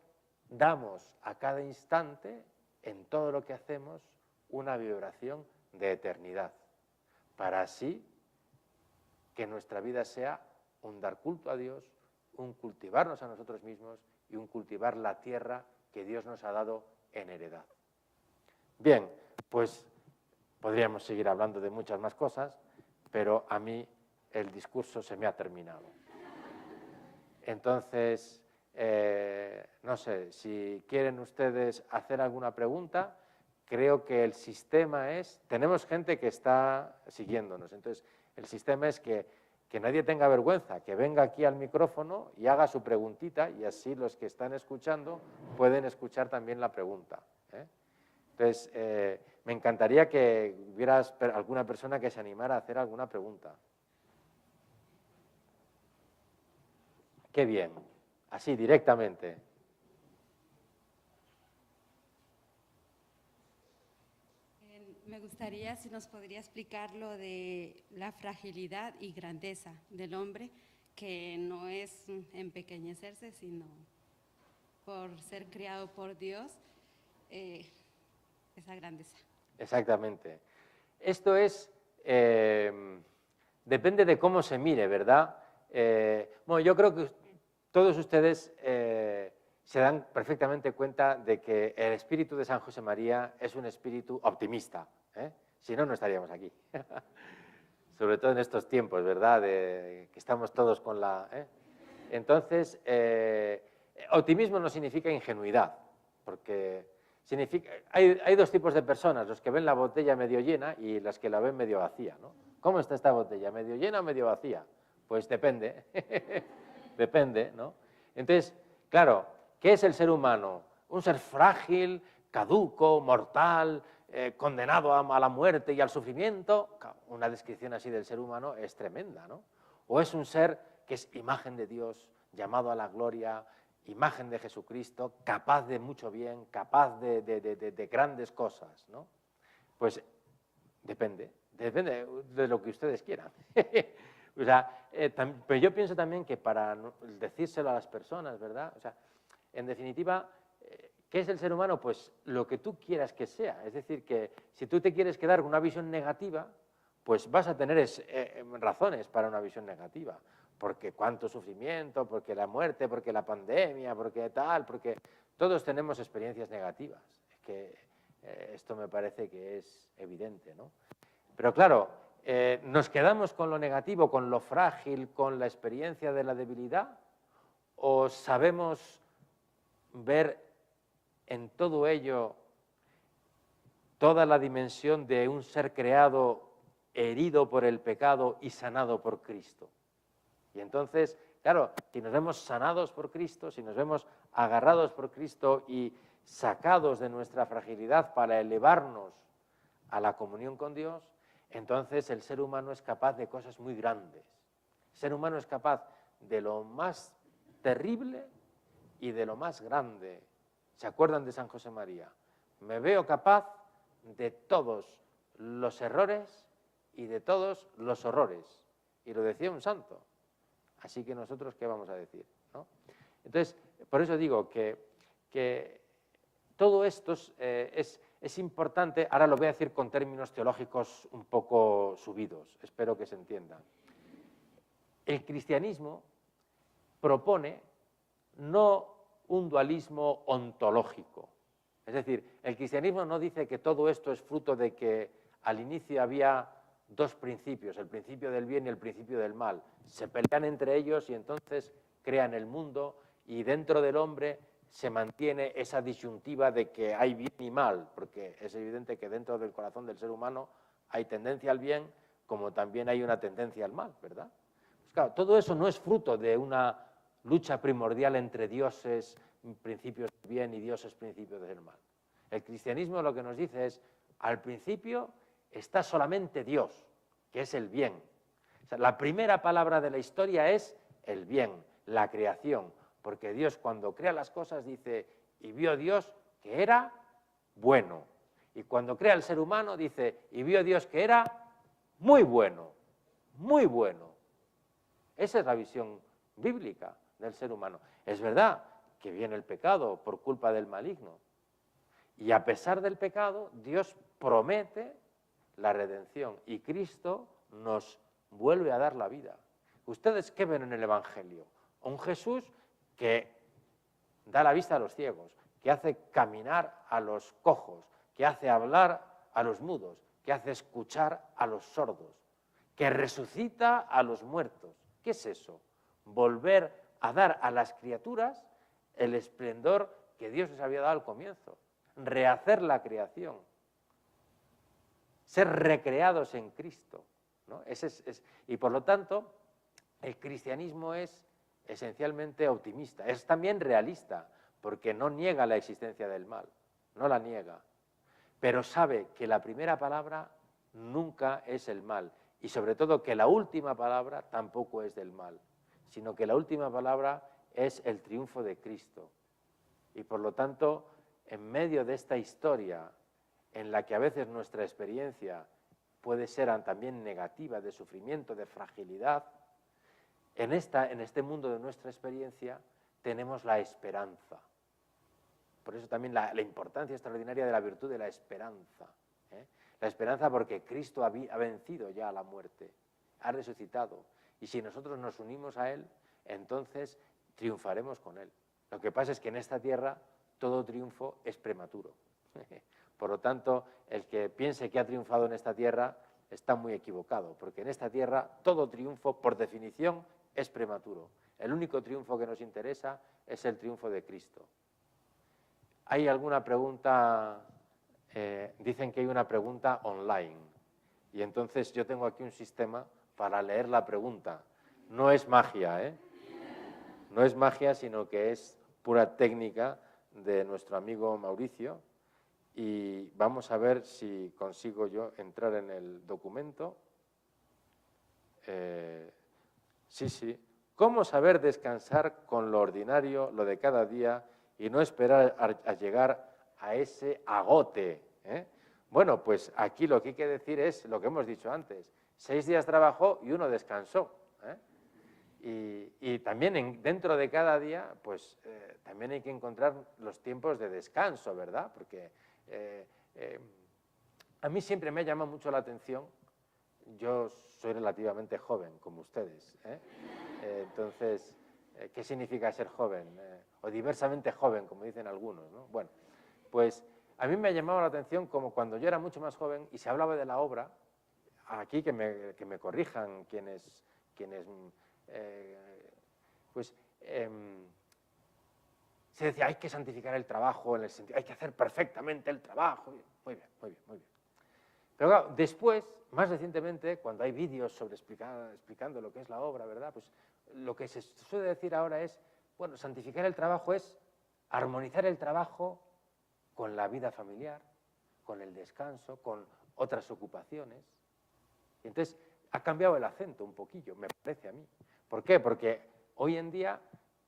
damos a cada instante, en todo lo que hacemos, una vibración de eternidad, para así que nuestra vida sea un dar culto a Dios, un cultivarnos a nosotros mismos y un cultivar la tierra que Dios nos ha dado en heredad. Bien, pues podríamos seguir hablando de muchas más cosas, pero a mí el discurso se me ha terminado. Entonces, no sé, si quieren ustedes hacer alguna pregunta, creo que el sistema es, tenemos gente que está siguiéndonos, entonces el sistema es que nadie tenga vergüenza, que venga aquí al micrófono y haga su preguntita y así los que están escuchando pueden escuchar también la pregunta. Entonces, me encantaría que hubiera alguna persona que se animara a hacer alguna pregunta. Qué bien, así directamente. Me gustaría si nos podría explicar lo de la fragilidad y grandeza del hombre, que no es empequeñecerse, sino por ser criado por Dios, esa grandeza. Exactamente. Esto es, depende de cómo se mire, ¿verdad? Bueno, yo creo que todos ustedes se dan perfectamente cuenta de que el espíritu de San José María es un espíritu optimista, si no, no estaríamos aquí. Sobre todo en estos tiempos, ¿verdad? Que estamos todos con la... Entonces, optimismo no significa ingenuidad, porque hay dos tipos de personas, los que ven la botella medio llena y las que la ven medio vacía, ¿no? ¿Cómo está esta botella? ¿Medio llena o medio vacía? Pues depende, depende, ¿no? Entonces, claro, ¿qué es el ser humano? Un ser frágil, caduco, mortal, condenado a la muerte y al sufrimiento. Una descripción así del ser humano es tremenda, ¿no? O es un ser que es imagen de Dios, llamado a la gloria, imagen de Jesucristo, capaz de mucho bien, capaz de grandes cosas, ¿no? Pues depende de lo que ustedes quieran. O sea, pero yo pienso también que para decírselo a las personas, ¿verdad? O sea, en definitiva, ¿qué es el ser humano? Pues lo que tú quieras que sea. Es decir, que si tú te quieres quedar con una visión negativa, pues vas a tener razones para una visión negativa. Porque cuánto sufrimiento, porque la muerte, porque la pandemia, porque tal, porque todos tenemos experiencias negativas. Es que esto me parece que es evidente, ¿no? Pero claro, ¿nos quedamos con lo negativo, con lo frágil, con la experiencia de la debilidad? ¿O sabemos ver en todo ello toda la dimensión de un ser creado, herido por el pecado y sanado por Cristo? Y entonces, claro, si nos vemos sanados por Cristo, si nos vemos agarrados por Cristo y sacados de nuestra fragilidad para elevarnos a la comunión con Dios, entonces el ser humano es capaz de cosas muy grandes. El ser humano es capaz de lo más terrible y de lo más grande. ¿Se acuerdan de San José María? Me veo capaz de todos los errores y de todos los horrores. Y lo decía un santo. Así que nosotros, ¿qué vamos a decir? ¿No? Entonces, por eso digo que todo esto es importante. Ahora lo voy a decir con términos teológicos un poco subidos, espero que se entienda. El cristianismo propone no un dualismo ontológico. Es decir, el cristianismo no dice que todo esto es fruto de que al inicio había dos principios, el principio del bien y el principio del mal. Se pelean entre ellos y entonces crean el mundo y dentro del hombre se mantiene esa disyuntiva de que hay bien y mal, porque es evidente que dentro del corazón del ser humano hay tendencia al bien como también hay una tendencia al mal, ¿verdad? Pues claro, todo eso no es fruto de una lucha primordial entre dioses, principios del bien y dioses, principios del mal. El cristianismo lo que nos dice es, al principio está solamente Dios, que es el bien. O sea, la primera palabra de la historia es el bien, la creación, porque Dios cuando crea las cosas dice, y vio Dios que era bueno. Y cuando crea el ser humano dice, y vio Dios que era muy bueno, muy bueno. Esa es la visión bíblica del ser humano. Es verdad que viene el pecado por culpa del maligno. Y a pesar del pecado, Dios promete la redención y Cristo nos vuelve a dar la vida. ¿Ustedes qué ven en el Evangelio? Un Jesús que da la vista a los ciegos, que hace caminar a los cojos, que hace hablar a los mudos, que hace escuchar a los sordos, que resucita a los muertos. ¿Qué es eso? Volver a dar a las criaturas el esplendor que Dios les había dado al comienzo. Rehacer la creación. Ser recreados en Cristo, ¿no? Y por lo tanto, el cristianismo es esencialmente optimista, es también realista, porque no niega la existencia del mal, no la niega, pero sabe que la primera palabra nunca es el mal, y sobre todo que la última palabra tampoco es del mal, sino que la última palabra es el triunfo de Cristo. Y por lo tanto, en medio de esta historia, en la que a veces nuestra experiencia puede ser también negativa, de sufrimiento, de fragilidad, en este mundo de nuestra experiencia tenemos la esperanza. Por eso también la importancia extraordinaria de la virtud de la esperanza. La esperanza porque Cristo ha vencido ya a la muerte, ha resucitado. Y si nosotros nos unimos a Él, entonces triunfaremos con Él. Lo que pasa es que en esta tierra todo triunfo es prematuro. Por lo tanto, el que piense que ha triunfado en esta tierra está muy equivocado, porque en esta tierra todo triunfo, por definición, es prematuro. El único triunfo que nos interesa es el triunfo de Cristo. ¿Hay alguna pregunta? Dicen que hay una pregunta online. Y entonces yo tengo aquí un sistema para leer la pregunta. No es magia, ¿eh? No es magia, sino que es pura técnica de nuestro amigo Mauricio, y vamos a ver si consigo yo entrar en el documento. Sí, sí. ¿Cómo saber descansar con lo ordinario, lo de cada día, y no esperar a llegar a ese agote? Bueno, pues aquí lo que hay que decir es lo que hemos dicho antes. 6 días trabajó y 1 descansó. Y también dentro de cada día, pues también hay que encontrar los tiempos de descanso, ¿verdad? Porque a mí siempre me ha llamado mucho la atención. Yo soy relativamente joven, como ustedes. Entonces, ¿qué significa ser joven? O diversamente joven, como dicen algunos, ¿no? Bueno, pues a mí me ha llamado la atención como cuando yo era mucho más joven y se hablaba de la obra, aquí que me corrijan quienes se decía, hay que santificar el trabajo, en el sentido, hay que hacer perfectamente el trabajo. Muy bien, muy bien, muy bien. Pero claro, después, más recientemente, cuando hay vídeos sobre explicando lo que es la obra, ¿verdad? Pues lo que se suele decir ahora es, bueno, santificar el trabajo es armonizar el trabajo con la vida familiar, con el descanso, con otras ocupaciones. Y entonces ha cambiado el acento un poquillo, me parece a mí. ¿Por qué? Porque hoy en día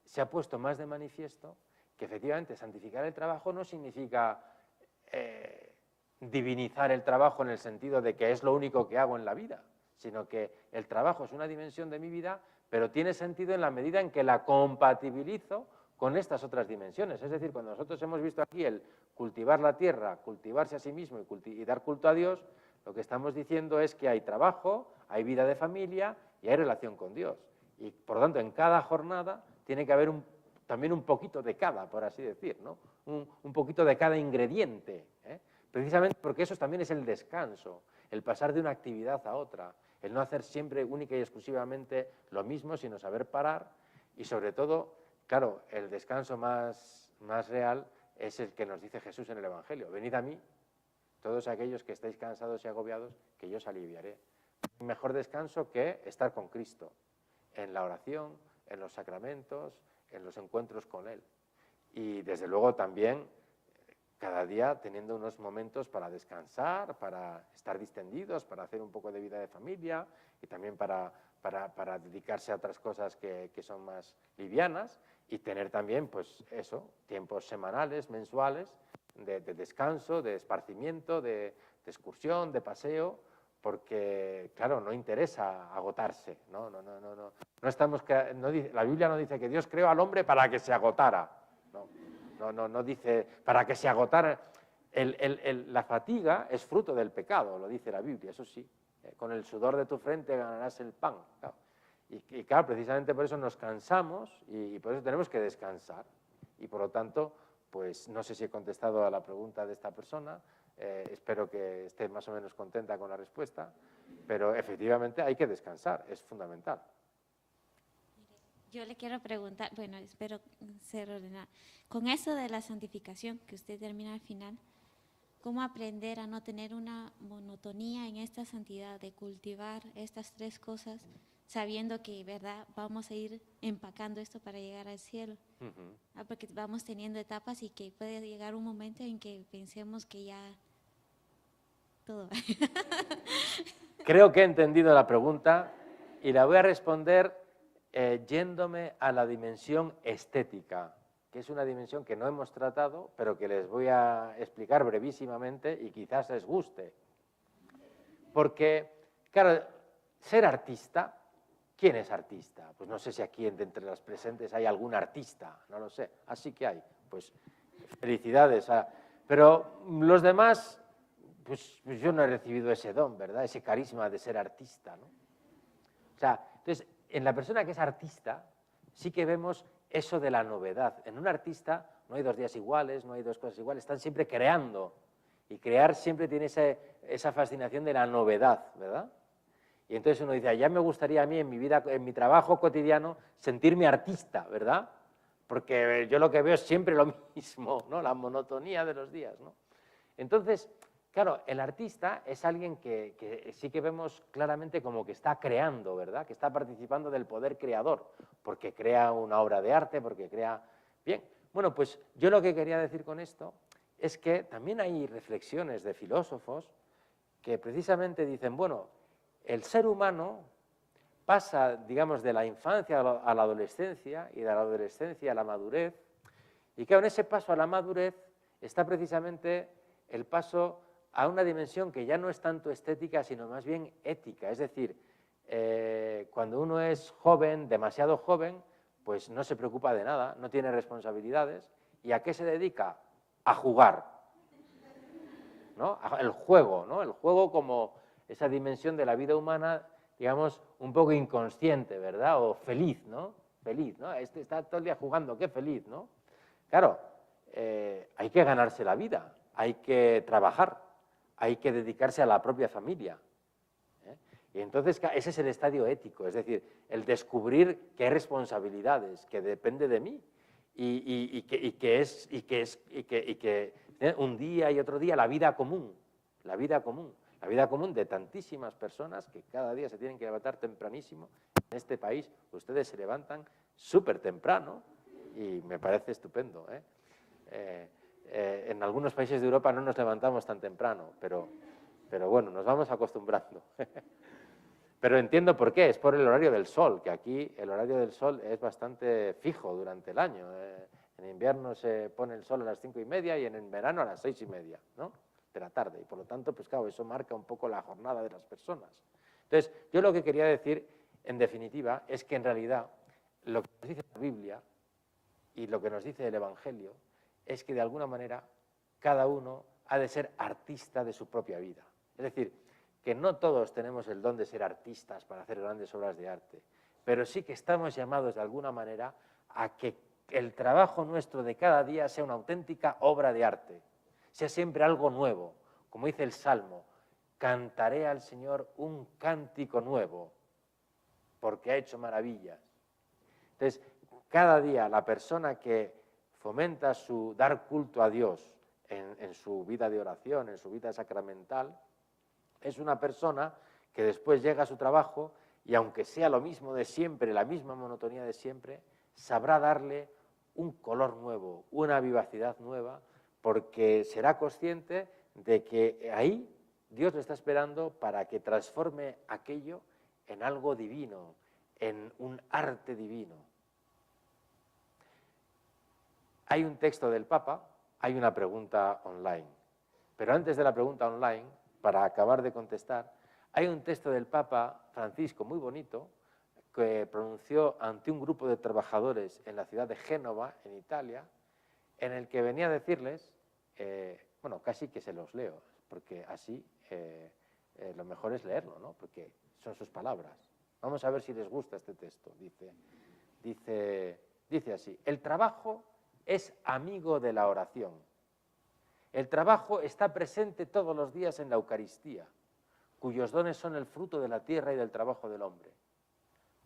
se ha puesto más de manifiesto que efectivamente santificar el trabajo no significa divinizar el trabajo en el sentido de que es lo único que hago en la vida, sino que el trabajo es una dimensión de mi vida, pero tiene sentido en la medida en que la compatibilizo con estas otras dimensiones. Es decir, cuando nosotros hemos visto aquí el cultivar la tierra, cultivarse a sí mismo y dar culto a Dios, lo que estamos diciendo es que hay trabajo, hay vida de familia y hay relación con Dios. Y por lo tanto, en cada jornada tiene que haber también un poquito de cada, por así decir, ¿no? Un poquito de cada ingrediente, precisamente porque eso también es el descanso, el pasar de una actividad a otra, el no hacer siempre única y exclusivamente lo mismo, sino saber parar y sobre todo, claro, el descanso más real es el que nos dice Jesús en el Evangelio. Venid a mí, todos aquellos que estáis cansados y agobiados, que yo os aliviaré. Mejor descanso que estar con Cristo, en la oración, en los sacramentos, en los encuentros con Él. Y desde luego también cada día teniendo unos momentos para descansar, para estar distendidos, para hacer un poco de vida de familia y también para dedicarse a otras cosas que son más livianas y tener también, pues eso, tiempos semanales, mensuales, de descanso, de esparcimiento, de excursión, de paseo, porque, claro, no interesa agotarse, no estamos, la Biblia no dice que Dios creó al hombre para que se agotara, no dice para que se agotara. La fatiga es fruto del pecado, lo dice la Biblia, eso sí, con el sudor de tu frente ganarás el pan, claro. Y claro, precisamente por eso nos cansamos y por eso tenemos que descansar, y por lo tanto, pues no sé si he contestado a la pregunta de esta persona, espero que esté más o menos contenta con la respuesta, pero efectivamente hay que descansar, es fundamental. Yo le quiero preguntar, bueno, espero ser ordenada, con eso de la santificación que usted termina al final, ¿cómo aprender a no tener una monotonía en esta santidad, de cultivar estas 3 cosas, sabiendo que, verdad, vamos a ir empacando esto para llegar al cielo? Porque vamos teniendo etapas y que puede llegar un momento en que pensemos que ya todo. Creo que he entendido la pregunta y la voy a responder yéndome a la dimensión estética, que es una dimensión que no hemos tratado, pero que les voy a explicar brevísimamente y quizás les guste. Porque, claro, ser artista, ¿quién es artista? Pues no sé si aquí entre los presentes hay algún artista, no lo sé, así que hay, pues felicidades. Pero los demás, pues yo no he recibido ese don, ¿verdad? Ese carisma de ser artista, ¿no? O sea, entonces, en la persona que es artista, sí que vemos eso de la novedad. En un artista no hay 2 días iguales, no hay 2 cosas iguales, están siempre creando. Y crear siempre tiene esa fascinación de la novedad, ¿verdad? Y entonces uno dice, ya me gustaría a mí en mi vida, en mi trabajo cotidiano, sentirme artista, ¿verdad? Porque yo lo que veo es siempre lo mismo, ¿no? La monotonía de los días, ¿no? Entonces, claro, el artista es alguien que sí que vemos claramente como que está creando, ¿verdad? Que está participando del poder creador, porque crea una obra de arte, porque crea... Bien, bueno, pues yo lo que quería decir con esto es que también hay reflexiones de filósofos que precisamente dicen, bueno, el ser humano pasa, digamos, de la infancia a la adolescencia y de la adolescencia a la madurez, y que en ese paso a la madurez está precisamente el paso a una dimensión que ya no es tanto estética, sino más bien ética. Es decir, cuando uno es joven, demasiado joven, pues no se preocupa de nada, no tiene responsabilidades. ¿Y a qué se dedica? A jugar, ¿no? El juego, ¿no? El juego como esa dimensión de la vida humana, digamos, un poco inconsciente, ¿verdad? O feliz, ¿no? Feliz, ¿no? Este está todo el día jugando, qué feliz, ¿no? Claro, hay que ganarse la vida, hay que trabajar, hay que dedicarse a la propia familia. Y entonces ese es el estadio ético, es decir, el descubrir que hay responsabilidades, que depende de mí y que un día y otro día la vida común de tantísimas personas que cada día se tienen que levantar tempranísimo. En este país ustedes se levantan súper temprano y me parece estupendo. En algunos países de Europa no nos levantamos tan temprano, pero bueno, nos vamos acostumbrando. Pero entiendo por qué, es por el horario del sol, que aquí el horario del sol es bastante fijo durante el año. En invierno se pone el sol a las 5:30 y en el verano a las 6:30, ¿no? De la tarde. Y por lo tanto, pues claro, eso marca un poco la jornada de las personas. Entonces, yo lo que quería decir, en definitiva, es que en realidad lo que nos dice la Biblia y lo que nos dice el Evangelio es que de alguna manera cada uno ha de ser artista de su propia vida. Es decir, que no todos tenemos el don de ser artistas para hacer grandes obras de arte, pero sí que estamos llamados de alguna manera a que el trabajo nuestro de cada día sea una auténtica obra de arte, sea siempre algo nuevo, como dice el Salmo, cantaré al Señor un cántico nuevo, porque ha hecho maravillas. Entonces, cada día la persona que fomenta su dar culto a Dios en su vida de oración, en su vida sacramental, es una persona que después llega a su trabajo y aunque sea lo mismo de siempre, la misma monotonía de siempre, sabrá darle un color nuevo, una vivacidad nueva, porque será consciente de que ahí Dios le está esperando para que transforme aquello en algo divino, en un arte divino. Hay un texto del Papa, hay una pregunta online, pero antes de la pregunta online, para acabar de contestar, hay un texto del Papa Francisco muy bonito que pronunció ante un grupo de trabajadores en la ciudad de Génova, en Italia, en el que venía a decirles, bueno, casi que se los leo, porque así lo mejor es leerlo, ¿no? Porque son sus palabras. Vamos a ver si les gusta este texto. Dice así, el trabajo es amigo de la oración. El trabajo está presente todos los días en la Eucaristía, cuyos dones son el fruto de la tierra y del trabajo del hombre.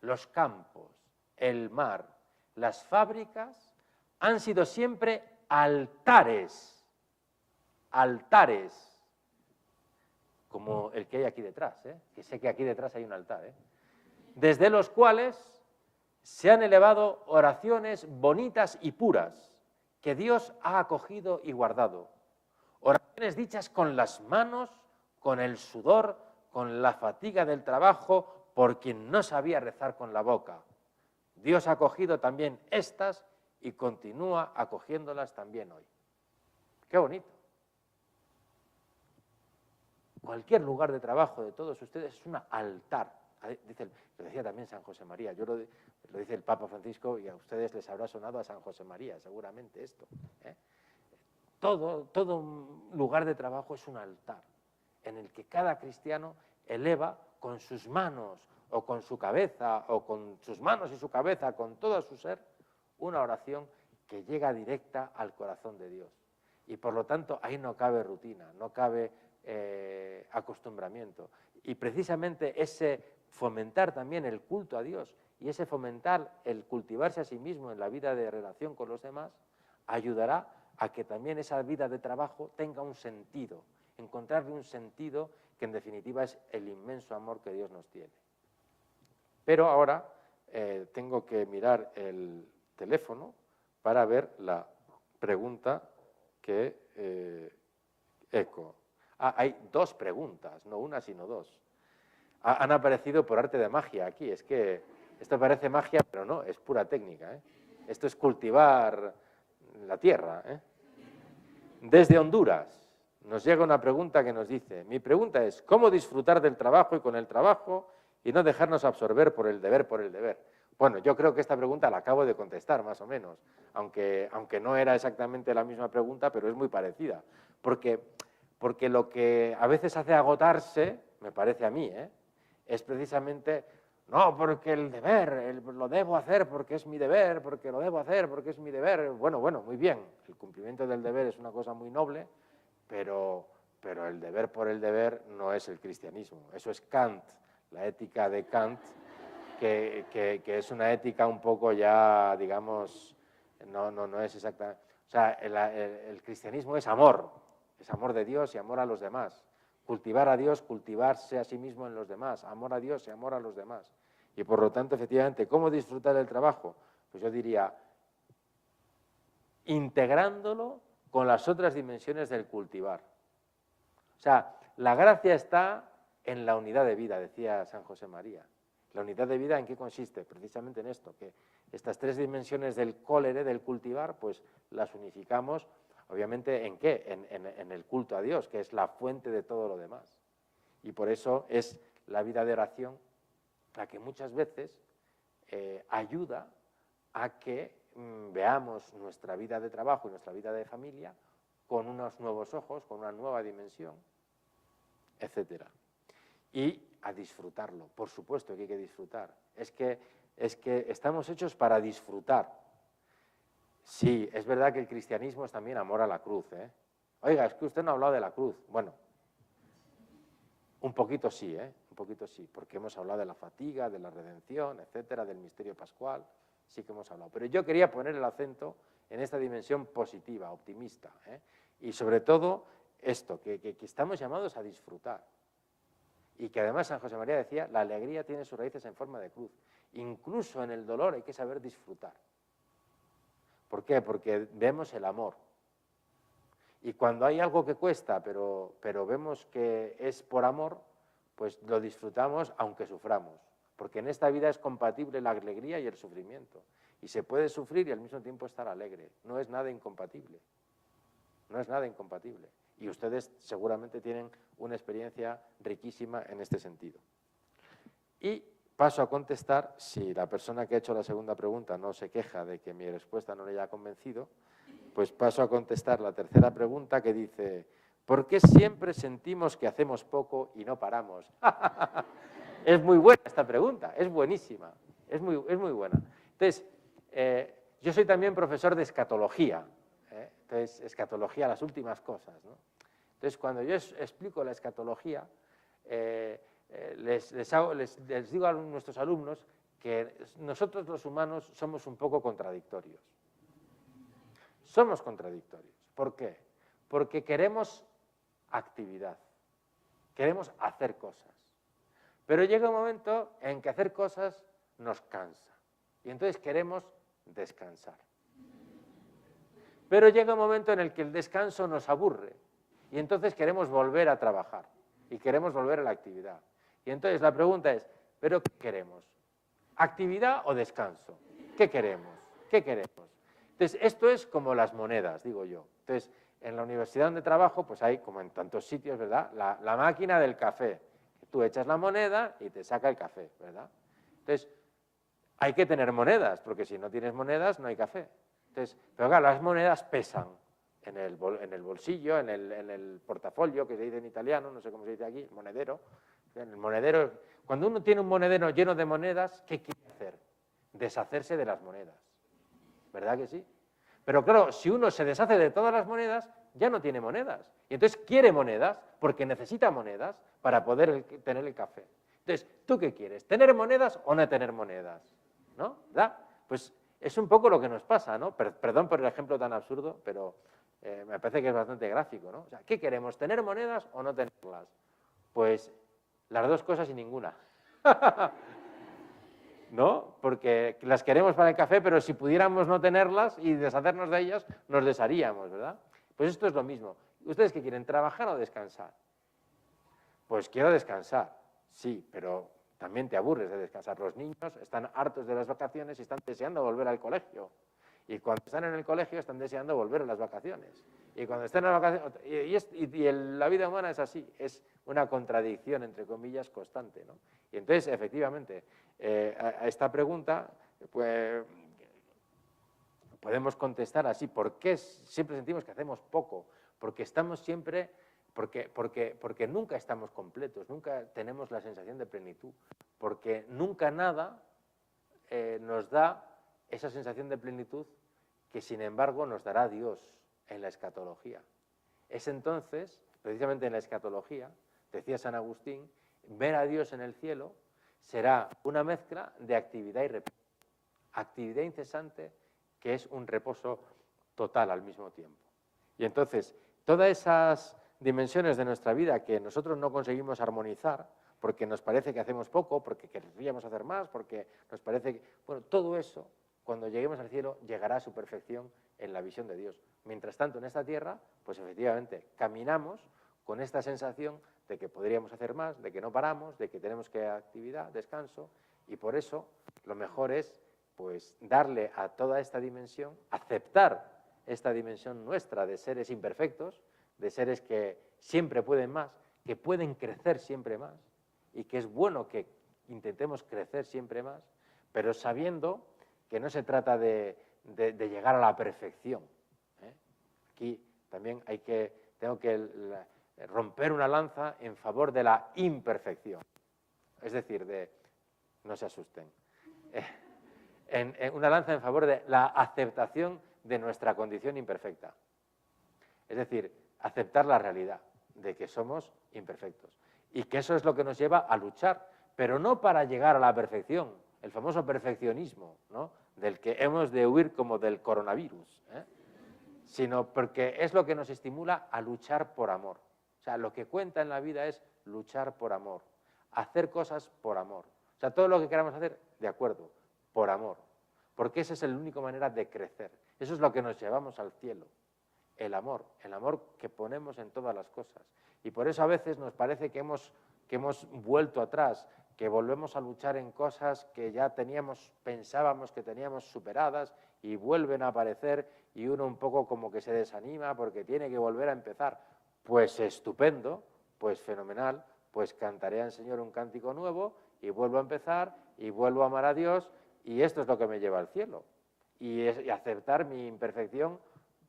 Los campos, el mar, las fábricas han sido siempre altares, como el que hay aquí detrás, que sé que aquí detrás hay un altar, desde los cuales se han elevado oraciones bonitas y puras que Dios ha acogido y guardado. Oraciones dichas con las manos, con el sudor, con la fatiga del trabajo, por quien no sabía rezar con la boca. Dios ha acogido también estas y continúa acogiéndolas también hoy. ¡Qué bonito! Cualquier lugar de trabajo de todos ustedes es un altar. Lo decía también San José María, lo dice el Papa Francisco y a ustedes les habrá sonado a San José María, seguramente esto. Todo lugar de trabajo es un altar en el que cada cristiano eleva con sus manos o con su cabeza o con sus manos y su cabeza, con todo su ser, una oración que llega directa al corazón de Dios. Y por lo tanto ahí no cabe rutina, no cabe acostumbramiento. Y precisamente ese fomentar también el culto a Dios y ese fomentar el cultivarse a sí mismo en la vida de relación con los demás ayudará a que también esa vida de trabajo tenga un sentido, encontrarle un sentido que en definitiva es el inmenso amor que Dios nos tiene. Pero ahora tengo que mirar el teléfono para ver la pregunta que eco. Hay dos preguntas, no una, sino dos. Han aparecido por arte de magia aquí. Es que esto parece magia, pero no, es pura técnica, ¿eh? Esto es cultivar la tierra, ¿eh? Desde Honduras nos llega una pregunta que nos dice, mi pregunta es, ¿cómo disfrutar del trabajo y con el trabajo y no dejarnos absorber por el deber, por el deber? Bueno, yo creo que esta pregunta la acabo de contestar, más o menos, aunque no era exactamente la misma pregunta, pero es muy parecida, porque lo que a veces hace agotarse, me parece a mí, es precisamente, no, porque el deber, lo debo hacer porque es mi deber, porque lo debo hacer porque es mi deber. Bueno, muy bien, el cumplimiento del deber es una cosa muy noble, pero el deber por el deber no es el cristianismo, eso es Kant, la ética de Kant, que es una ética un poco ya, digamos, no es exactamente, o sea, el cristianismo es amor de Dios y amor a los demás, cultivar a Dios, cultivarse a sí mismo en los demás, amor a Dios y amor a los demás, y por lo tanto, efectivamente, ¿cómo disfrutar el trabajo? Pues yo diría, integrándolo con las otras dimensiones del cultivar. O sea, la gracia está en la unidad de vida, decía San José María. ¿La unidad de vida en qué consiste? Precisamente en esto, que estas tres dimensiones del cólere, del cultivar, pues las unificamos, obviamente, ¿en qué? En el culto a Dios, que es la fuente de todo lo demás. Y por eso es la vida de oración la que muchas veces ayuda a que veamos nuestra vida de trabajo y nuestra vida de familia con unos nuevos ojos, con una nueva dimensión, etcétera. Y a disfrutarlo, por supuesto que hay que disfrutar. Es que estamos hechos para disfrutar. Sí, es verdad que el cristianismo es también amor a la cruz, ¿eh? Oiga, es que usted no ha hablado de la cruz. Bueno, un poquito sí, un poquito sí, porque hemos hablado de la fatiga, de la redención, etcétera, del misterio pascual, sí que hemos hablado. Pero yo quería poner el acento en esta dimensión positiva, optimista, y sobre todo esto, que estamos llamados a disfrutar. Y que además San José María decía, la alegría tiene sus raíces en forma de cruz. Incluso en el dolor hay que saber disfrutar. ¿Por qué? Porque vemos el amor. Y cuando hay algo que cuesta, pero vemos que es por amor, pues lo disfrutamos aunque suframos. Porque en esta vida es compatible la alegría y el sufrimiento. Y se puede sufrir y al mismo tiempo estar alegre. No es nada incompatible. No es nada incompatible. Y ustedes seguramente tienen una experiencia riquísima en este sentido. Y paso a contestar, si la persona que ha hecho la segunda pregunta no se queja de que mi respuesta no le haya convencido, pues paso a contestar la tercera pregunta que dice, ¿por qué siempre sentimos que hacemos poco y no paramos? Es muy buena esta pregunta, es buenísima, es muy buena. Entonces, yo soy también profesor de escatología, entonces, escatología, las últimas cosas, ¿no? Entonces, cuando yo explico la escatología, les digo a nuestros alumnos que nosotros los humanos somos un poco contradictorios. Somos contradictorios. ¿Por qué? Porque queremos actividad, queremos hacer cosas. Pero llega un momento en que hacer cosas nos cansa y entonces queremos descansar. Pero llega un momento en el que el descanso nos aburre y entonces queremos volver a trabajar y queremos volver a la actividad. Y entonces la pregunta es, ¿pero qué queremos? ¿Actividad o descanso? ¿Qué queremos? ¿Qué queremos? Entonces, esto es como las monedas, digo yo. Entonces, en la universidad donde trabajo, pues hay, como en tantos sitios, ¿verdad?, la máquina del café. Tú echas la moneda y te saca el café, ¿verdad? Entonces, hay que tener monedas, porque si no tienes monedas no hay café. Entonces, pero claro, las monedas pesan en el bolsillo, en el portafolio, que se dice en italiano, no sé cómo se dice aquí, monedero. En el monedero, cuando uno tiene un monedero lleno de monedas, ¿qué quiere hacer? Deshacerse de las monedas, ¿verdad que sí? Pero claro, si uno se deshace de todas las monedas, ya no tiene monedas. Y entonces quiere monedas, porque necesita monedas para poder tener el café. Entonces, ¿tú qué quieres? ¿Tener monedas o no tener monedas? ¿No? ¿Verdad? Pues es un poco lo que nos pasa, ¿no? Perdón por el ejemplo tan absurdo, pero me parece que es bastante gráfico, ¿no? O sea, ¿qué queremos? ¿Tener monedas o no tenerlas? Pues las dos cosas y ninguna. ¿No? Porque las queremos para el café, pero si pudiéramos no tenerlas y deshacernos de ellas, nos desharíamos, ¿verdad? Pues esto es lo mismo. ¿Ustedes qué quieren, trabajar o descansar? Pues quiero descansar, sí, pero también te aburres de descansar. Los niños están hartos de las vacaciones y están deseando volver al colegio. Y cuando están en el colegio están deseando volver a las vacaciones. Y cuando están en las vacaciones... la vida humana es así, es una contradicción, entre comillas, constante, ¿no? Y entonces, efectivamente, a esta pregunta, pues, podemos contestar así. ¿Por qué siempre sentimos que hacemos poco? Porque estamos siempre... Porque nunca estamos completos, nunca tenemos la sensación de plenitud, porque nunca nada nos da esa sensación de plenitud que, sin embargo, nos dará Dios en la escatología. Es entonces, precisamente en la escatología, decía San Agustín, ver a Dios en el cielo será una mezcla de actividad y reposo. Actividad incesante que es un reposo total al mismo tiempo. Y entonces, todas esas dimensiones de nuestra vida que nosotros no conseguimos armonizar, porque nos parece que hacemos poco, porque querríamos hacer más, porque nos parece que... Bueno, todo eso, cuando lleguemos al cielo, llegará a su perfección en la visión de Dios. Mientras tanto, en esta tierra, pues efectivamente, caminamos con esta sensación de que podríamos hacer más, de que no paramos, de que tenemos que actividad, descanso, y por eso lo mejor es, pues, darle a toda esta dimensión, aceptar esta dimensión nuestra de seres imperfectos, de seres que siempre pueden más, que pueden crecer siempre más, y que es bueno que intentemos crecer siempre más, pero sabiendo que no se trata de llegar a la perfección. Aquí también tengo que romper una lanza en favor de la imperfección, es decir, no se asusten, una lanza en favor de la aceptación de nuestra condición imperfecta, es decir, aceptar la realidad de que somos imperfectos y que eso es lo que nos lleva a luchar, pero no para llegar a la perfección, el famoso perfeccionismo, ¿no?, del que hemos de huir como del coronavirus, sino porque es lo que nos estimula a luchar por amor. O sea, lo que cuenta en la vida es luchar por amor, hacer cosas por amor. O sea, todo lo que queramos hacer, de acuerdo, por amor, porque esa es la única manera de crecer. Eso es lo que nos llevamos al cielo. El amor que ponemos en todas las cosas. Y por eso a veces nos parece que hemos vuelto atrás, que volvemos a luchar en cosas que ya pensábamos que teníamos superadas y vuelven a aparecer y uno un poco como que se desanima porque tiene que volver a empezar. Pues estupendo, pues fenomenal, pues cantaré al Señor un cántico nuevo y vuelvo a empezar y vuelvo a amar a Dios y esto es lo que me lleva al cielo. Y aceptar mi imperfección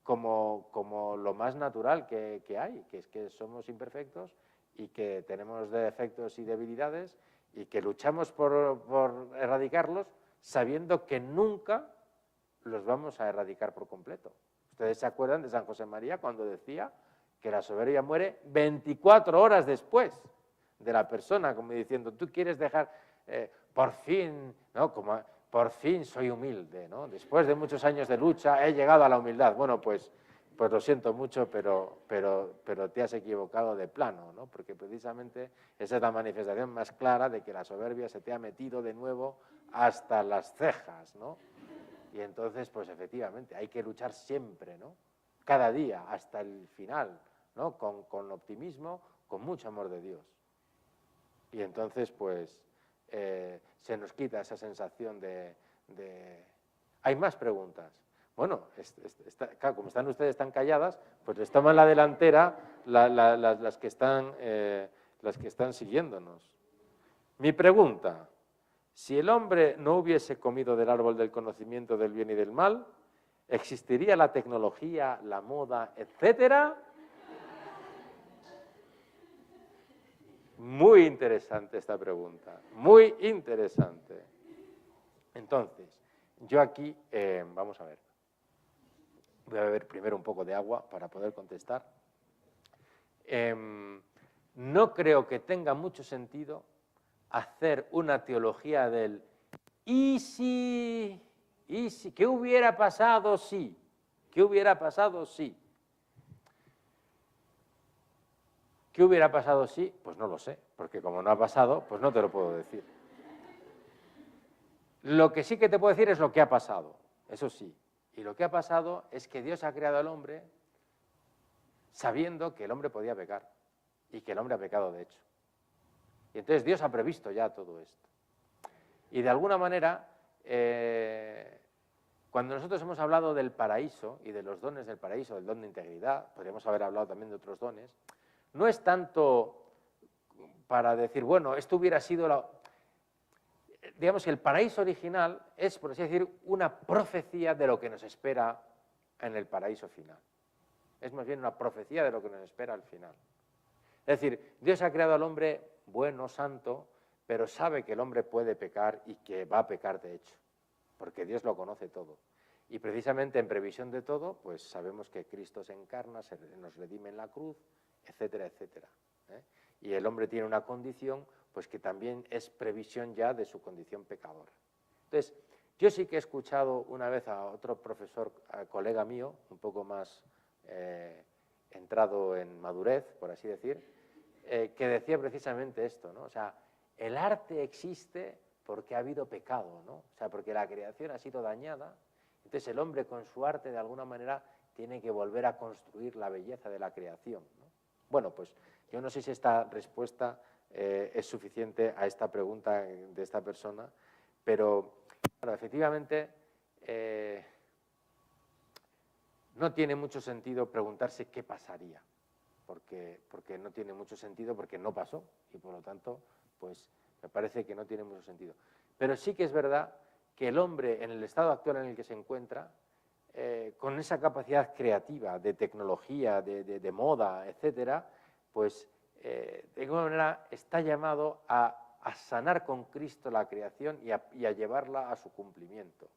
como lo más natural que hay, que es que somos imperfectos y que tenemos defectos y debilidades y que luchamos por erradicarlos sabiendo que nunca los vamos a erradicar por completo. Ustedes se acuerdan de San José María cuando decía que la soberbia muere 24 horas después de la persona, como diciendo, tú quieres dejar, por fin, ¿no?, por fin soy humilde, ¿no? Después de muchos años de lucha he llegado a la humildad. Bueno, pues lo siento mucho, pero te has equivocado de plano, ¿no? Porque precisamente esa es la manifestación más clara de que la soberbia se te ha metido de nuevo hasta las cejas, ¿no? Y entonces, pues efectivamente, hay que luchar siempre, ¿no? Cada día, hasta el final, ¿no? Con optimismo, con mucho amor de Dios. Y entonces, pues, se nos quita esa sensación de... ¿Hay más preguntas? Bueno, claro, como están ustedes tan calladas, pues les toman la delantera las que están siguiéndonos. Mi pregunta, si el hombre no hubiese comido del árbol del conocimiento del bien y del mal, ¿existiría la tecnología, la moda, etcétera? Muy interesante esta pregunta, muy interesante. Entonces, yo aquí, vamos a ver, voy a beber primero un poco de agua para poder contestar. No creo que tenga mucho sentido hacer una teología del ¿y si? ¿Qué hubiera pasado si? ¿Qué hubiera pasado si? ¿Qué hubiera pasado si? Pues no lo sé, porque como no ha pasado, pues no te lo puedo decir. Lo que sí que te puedo decir es lo que ha pasado, eso sí. Y lo que ha pasado es que Dios ha creado al hombre sabiendo que el hombre podía pecar y que el hombre ha pecado de hecho. Y entonces Dios ha previsto ya todo esto. Y de alguna manera, cuando nosotros hemos hablado del paraíso y de los dones del paraíso, del don de integridad, podríamos haber hablado también de otros dones, no es tanto para decir, bueno, esto hubiera sido digamos que el paraíso original es, por así decir, una profecía de lo que nos espera en el paraíso final. Es más bien una profecía de lo que nos espera al final. Es decir, Dios ha creado al hombre bueno, santo, pero sabe que el hombre puede pecar y que va a pecar de hecho, porque Dios lo conoce todo. Y precisamente en previsión de todo, pues sabemos que Cristo se encarna, nos redime en la cruz, etcétera, etcétera. Y el hombre tiene una condición, pues que también es previsión ya de su condición pecadora. Entonces, yo sí que he escuchado una vez a otro profesor, colega mío, un poco más entrado en madurez, por así decir, que decía precisamente esto, ¿no? O sea, el arte existe porque ha habido pecado, ¿no? O sea, porque la creación ha sido dañada, entonces el hombre con su arte de alguna manera tiene que volver a construir la belleza de la creación, ¿no? Bueno, pues yo no sé si esta respuesta es suficiente a esta pregunta de esta persona, pero bueno, efectivamente no tiene mucho sentido preguntarse qué pasaría, porque no tiene mucho sentido, porque no pasó, y por lo tanto, pues me parece que no tiene mucho sentido. Pero sí que es verdad que el hombre, en el estado actual en el que se encuentra, con esa capacidad creativa, de tecnología, de moda, etcétera, pues de alguna manera está llamado a sanar con Cristo la creación y a llevarla a su cumplimiento.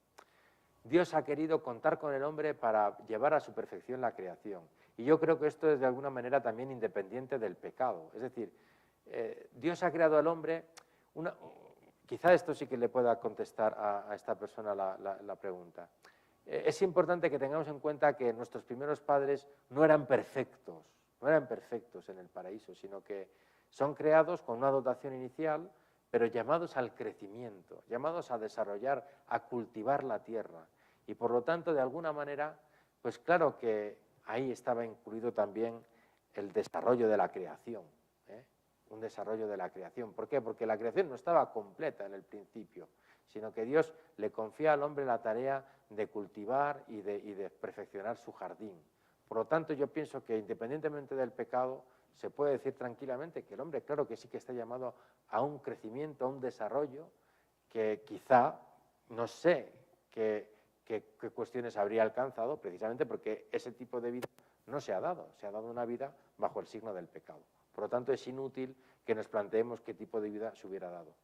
Dios ha querido contar con el hombre para llevar a su perfección la creación. Y yo creo que esto es de alguna manera también independiente del pecado. Es decir, Dios ha creado al hombre, quizá esto sí que le pueda contestar a esta persona la pregunta. Es importante que tengamos en cuenta que nuestros primeros padres no eran perfectos en el paraíso, sino que son creados con una dotación inicial, pero llamados al crecimiento, llamados a desarrollar, a cultivar la tierra. Y por lo tanto, de alguna manera, pues claro que ahí estaba incluido también el desarrollo de la creación, un desarrollo de la creación. ¿Por qué? Porque la creación no estaba completa en el principio, sino que Dios le confía al hombre la tarea de cultivar y de perfeccionar su jardín. Por lo tanto, yo pienso que independientemente del pecado, se puede decir tranquilamente que el hombre, claro que sí que está llamado a un crecimiento, a un desarrollo, que quizá, no sé qué cuestiones habría alcanzado, precisamente porque ese tipo de vida no se ha dado una vida bajo el signo del pecado. Por lo tanto, es inútil que nos planteemos qué tipo de vida se hubiera dado.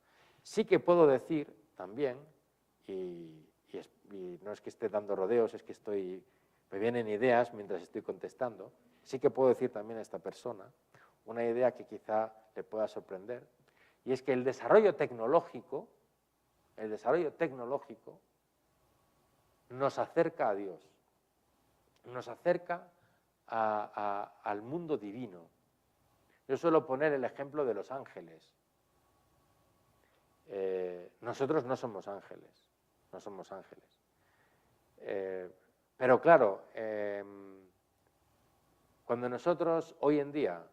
Sí que puedo decir también, y no es que esté dando rodeos, es que me vienen ideas mientras estoy contestando, sí que puedo decir también a esta persona una idea que quizá le pueda sorprender, y es que el desarrollo tecnológico nos acerca a Dios, nos acerca al mundo divino. Yo suelo poner el ejemplo de los ángeles. Nosotros no somos ángeles, pero claro, cuando nosotros hoy en día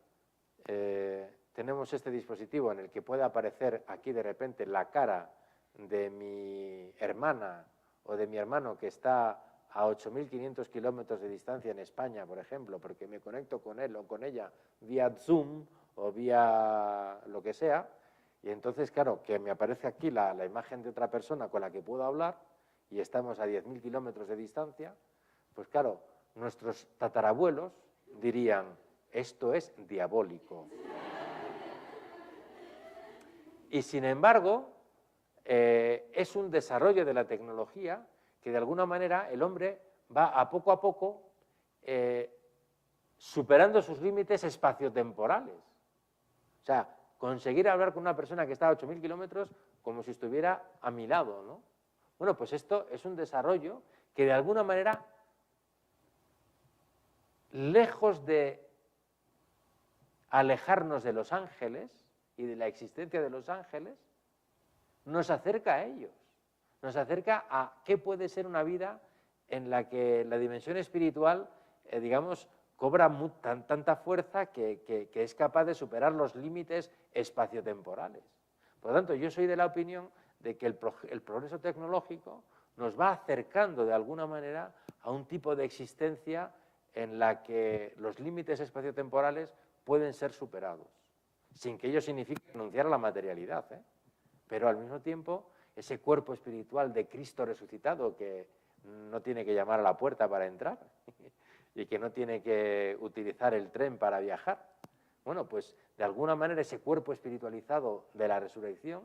tenemos este dispositivo en el que puede aparecer aquí de repente la cara de mi hermana o de mi hermano que está a 8.500 kilómetros de distancia en España, por ejemplo, porque me conecto con él o con ella vía Zoom o vía lo que sea, y entonces, claro, que me aparece aquí la imagen de otra persona con la que puedo hablar y estamos a 10.000 kilómetros de distancia, pues claro, nuestros tatarabuelos dirían, esto es diabólico. Y sin embargo, es un desarrollo de la tecnología que de alguna manera el hombre va a poco superando sus límites espaciotemporales. O sea, conseguir hablar con una persona que está a 8.000 kilómetros como si estuviera a mi lado, ¿no? Bueno, pues esto es un desarrollo que de alguna manera, lejos de alejarnos de los ángeles y de la existencia de los ángeles, nos acerca a ellos, nos acerca a qué puede ser una vida en la que la dimensión espiritual, digamos, cobra tanta fuerza que es capaz de superar los límites espaciotemporales. Por lo tanto, yo soy de la opinión de que el progreso tecnológico nos va acercando de alguna manera a un tipo de existencia en la que los límites espaciotemporales pueden ser superados, sin que ello signifique renunciar a la materialidad, pero al mismo tiempo ese cuerpo espiritual de Cristo resucitado que no tiene que llamar a la puerta para entrar y que no tiene que utilizar el tren para viajar. Bueno, pues de alguna manera ese cuerpo espiritualizado de la resurrección,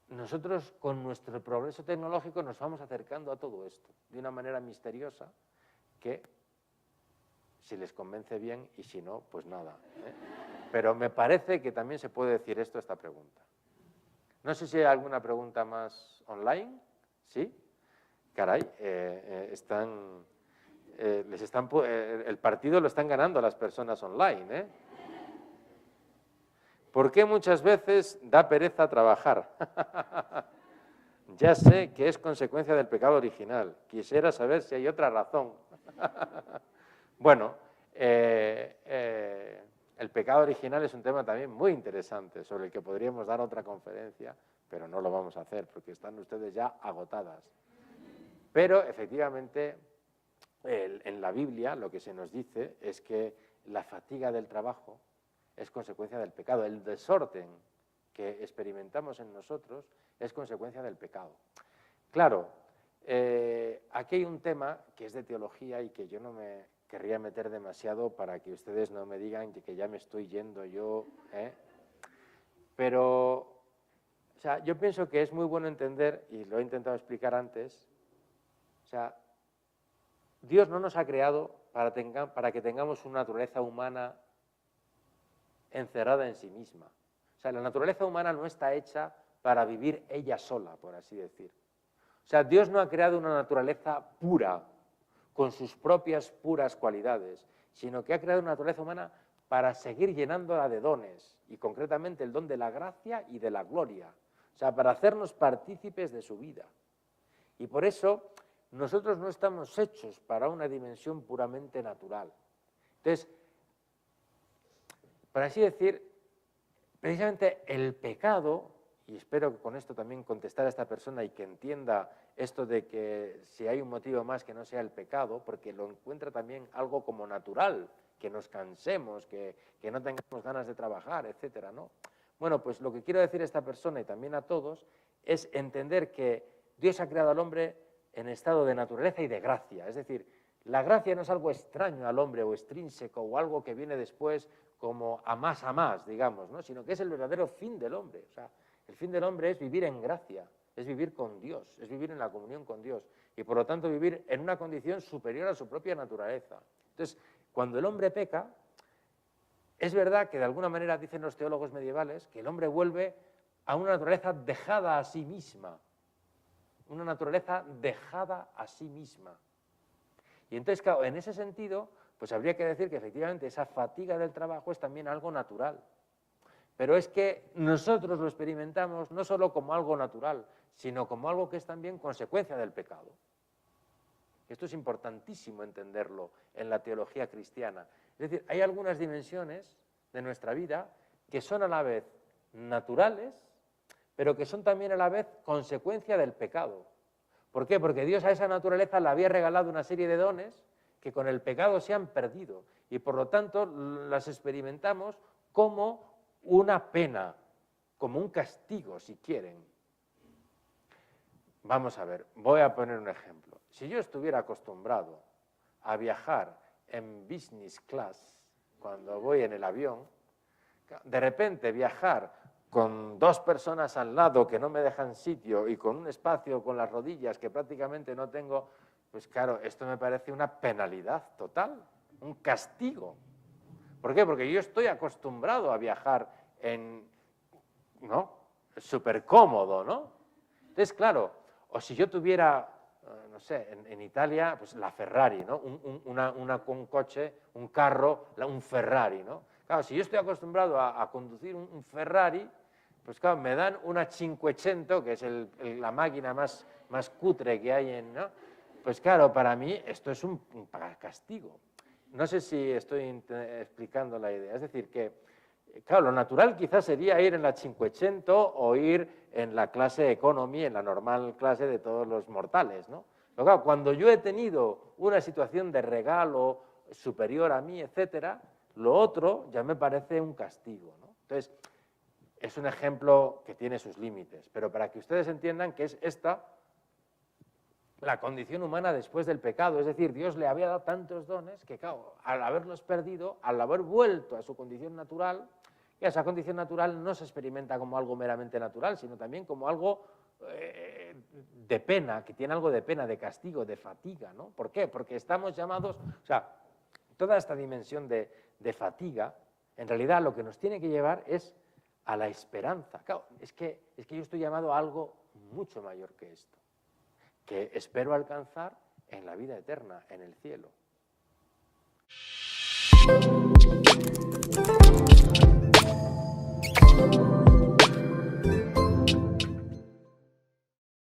nosotros con nuestro progreso tecnológico nos vamos acercando a todo esto de una manera misteriosa que, si les convence bien y si no, pues nada. Pero me parece que también se puede decir esto a esta pregunta. No sé si hay alguna pregunta más online. ¿Sí? Caray, el partido lo están ganando las personas online, ¿Por qué muchas veces da pereza trabajar? Ya sé que es consecuencia del pecado original. Quisiera saber si hay otra razón. Bueno, el pecado original es un tema también muy interesante, sobre el que podríamos dar otra conferencia, pero no lo vamos a hacer porque están ustedes ya agotadas. Pero, efectivamente, en la Biblia lo que se nos dice es que la fatiga del trabajo es consecuencia del pecado. El desorden que experimentamos en nosotros es consecuencia del pecado. Claro, aquí hay un tema que es de teología y que yo no me querría meter demasiado para que ustedes no me digan que ya me estoy yendo yo, Pero, o sea, yo pienso que es muy bueno entender, y lo he intentado explicar antes, o sea, Dios no nos ha creado para que tengamos una naturaleza humana encerrada en sí misma. O sea, la naturaleza humana no está hecha para vivir ella sola, por así decir. O sea, Dios no ha creado una naturaleza pura, con sus propias puras cualidades, sino que ha creado una naturaleza humana para seguir llenándola de dones, y concretamente el don de la gracia y de la gloria. O sea, para hacernos partícipes de su vida. Y por eso nosotros no estamos hechos para una dimensión puramente natural. Entonces, por así decir, precisamente el pecado, y espero que con esto también contestar a esta persona y que entienda esto de que si hay un motivo más que no sea el pecado, porque lo encuentra también algo como natural, que nos cansemos, que no tengamos ganas de trabajar, etcétera, ¿no? Bueno, pues lo que quiero decir a esta persona y también a todos es entender que Dios ha creado al hombre en estado de naturaleza y de gracia, es decir, la gracia no es algo extraño al hombre o extrínseco o algo que viene después como a más, digamos, ¿no? Sino que es el verdadero fin del hombre. O sea, el fin del hombre es vivir en gracia, es vivir con Dios, es vivir en la comunión con Dios y por lo tanto vivir en una condición superior a su propia naturaleza. Entonces, cuando el hombre peca, es verdad que de alguna manera dicen los teólogos medievales que el hombre vuelve a una naturaleza dejada a sí misma, una naturaleza dejada a sí misma. Y entonces, claro, en ese sentido, pues habría que decir que efectivamente esa fatiga del trabajo es también algo natural. Pero es que nosotros lo experimentamos no solo como algo natural, sino como algo que es también consecuencia del pecado. Esto es importantísimo entenderlo en la teología cristiana. Es decir, hay algunas dimensiones de nuestra vida que son a la vez naturales, pero que son también a la vez consecuencia del pecado. ¿Por qué? Porque Dios a esa naturaleza le había regalado una serie de dones que con el pecado se han perdido y por lo tanto las experimentamos como una pena, como un castigo, si quieren. Vamos a ver, voy a poner un ejemplo. Si yo estuviera acostumbrado a viajar en business class cuando voy en el avión, de repente viajar con dos personas al lado que no me dejan sitio y con un espacio con las rodillas que prácticamente no tengo, pues claro, esto me parece una penalidad total, un castigo. ¿Por qué? Porque yo estoy acostumbrado a viajar ¿no? Súper cómodo, ¿no? Entonces, claro, o si yo tuviera, no sé, en Italia, pues la Ferrari, ¿no? Un coche, un carro, un Ferrari, ¿no? Claro, si yo estoy acostumbrado a conducir un Ferrari, pues claro, me dan una 500, que es la máquina más cutre que hay ¿no? Pues claro, para mí esto es un castigo. No sé si estoy explicando la idea. Es decir, que, claro, lo natural quizás sería ir en la 500 o ir en la clase economy, en la normal clase de todos los mortales, ¿no? Pero claro, cuando yo he tenido una situación de regalo superior a mí, etcétera, lo otro ya me parece un castigo, ¿no? Entonces, es un ejemplo que tiene sus límites, pero para que ustedes entiendan que es esta la condición humana después del pecado, es decir, Dios le había dado tantos dones que, claro, al haberlos perdido, al haber vuelto a su condición natural, y esa condición natural no se experimenta como algo meramente natural, sino también como algo de pena, que tiene algo de pena, de castigo, de fatiga, ¿no? ¿Por qué? Porque estamos llamados, o sea, toda esta dimensión de fatiga, en realidad lo que nos tiene que llevar es a la esperanza. Claro, es que yo estoy llamado a algo mucho mayor que esto, que espero alcanzar en la vida eterna, en el cielo.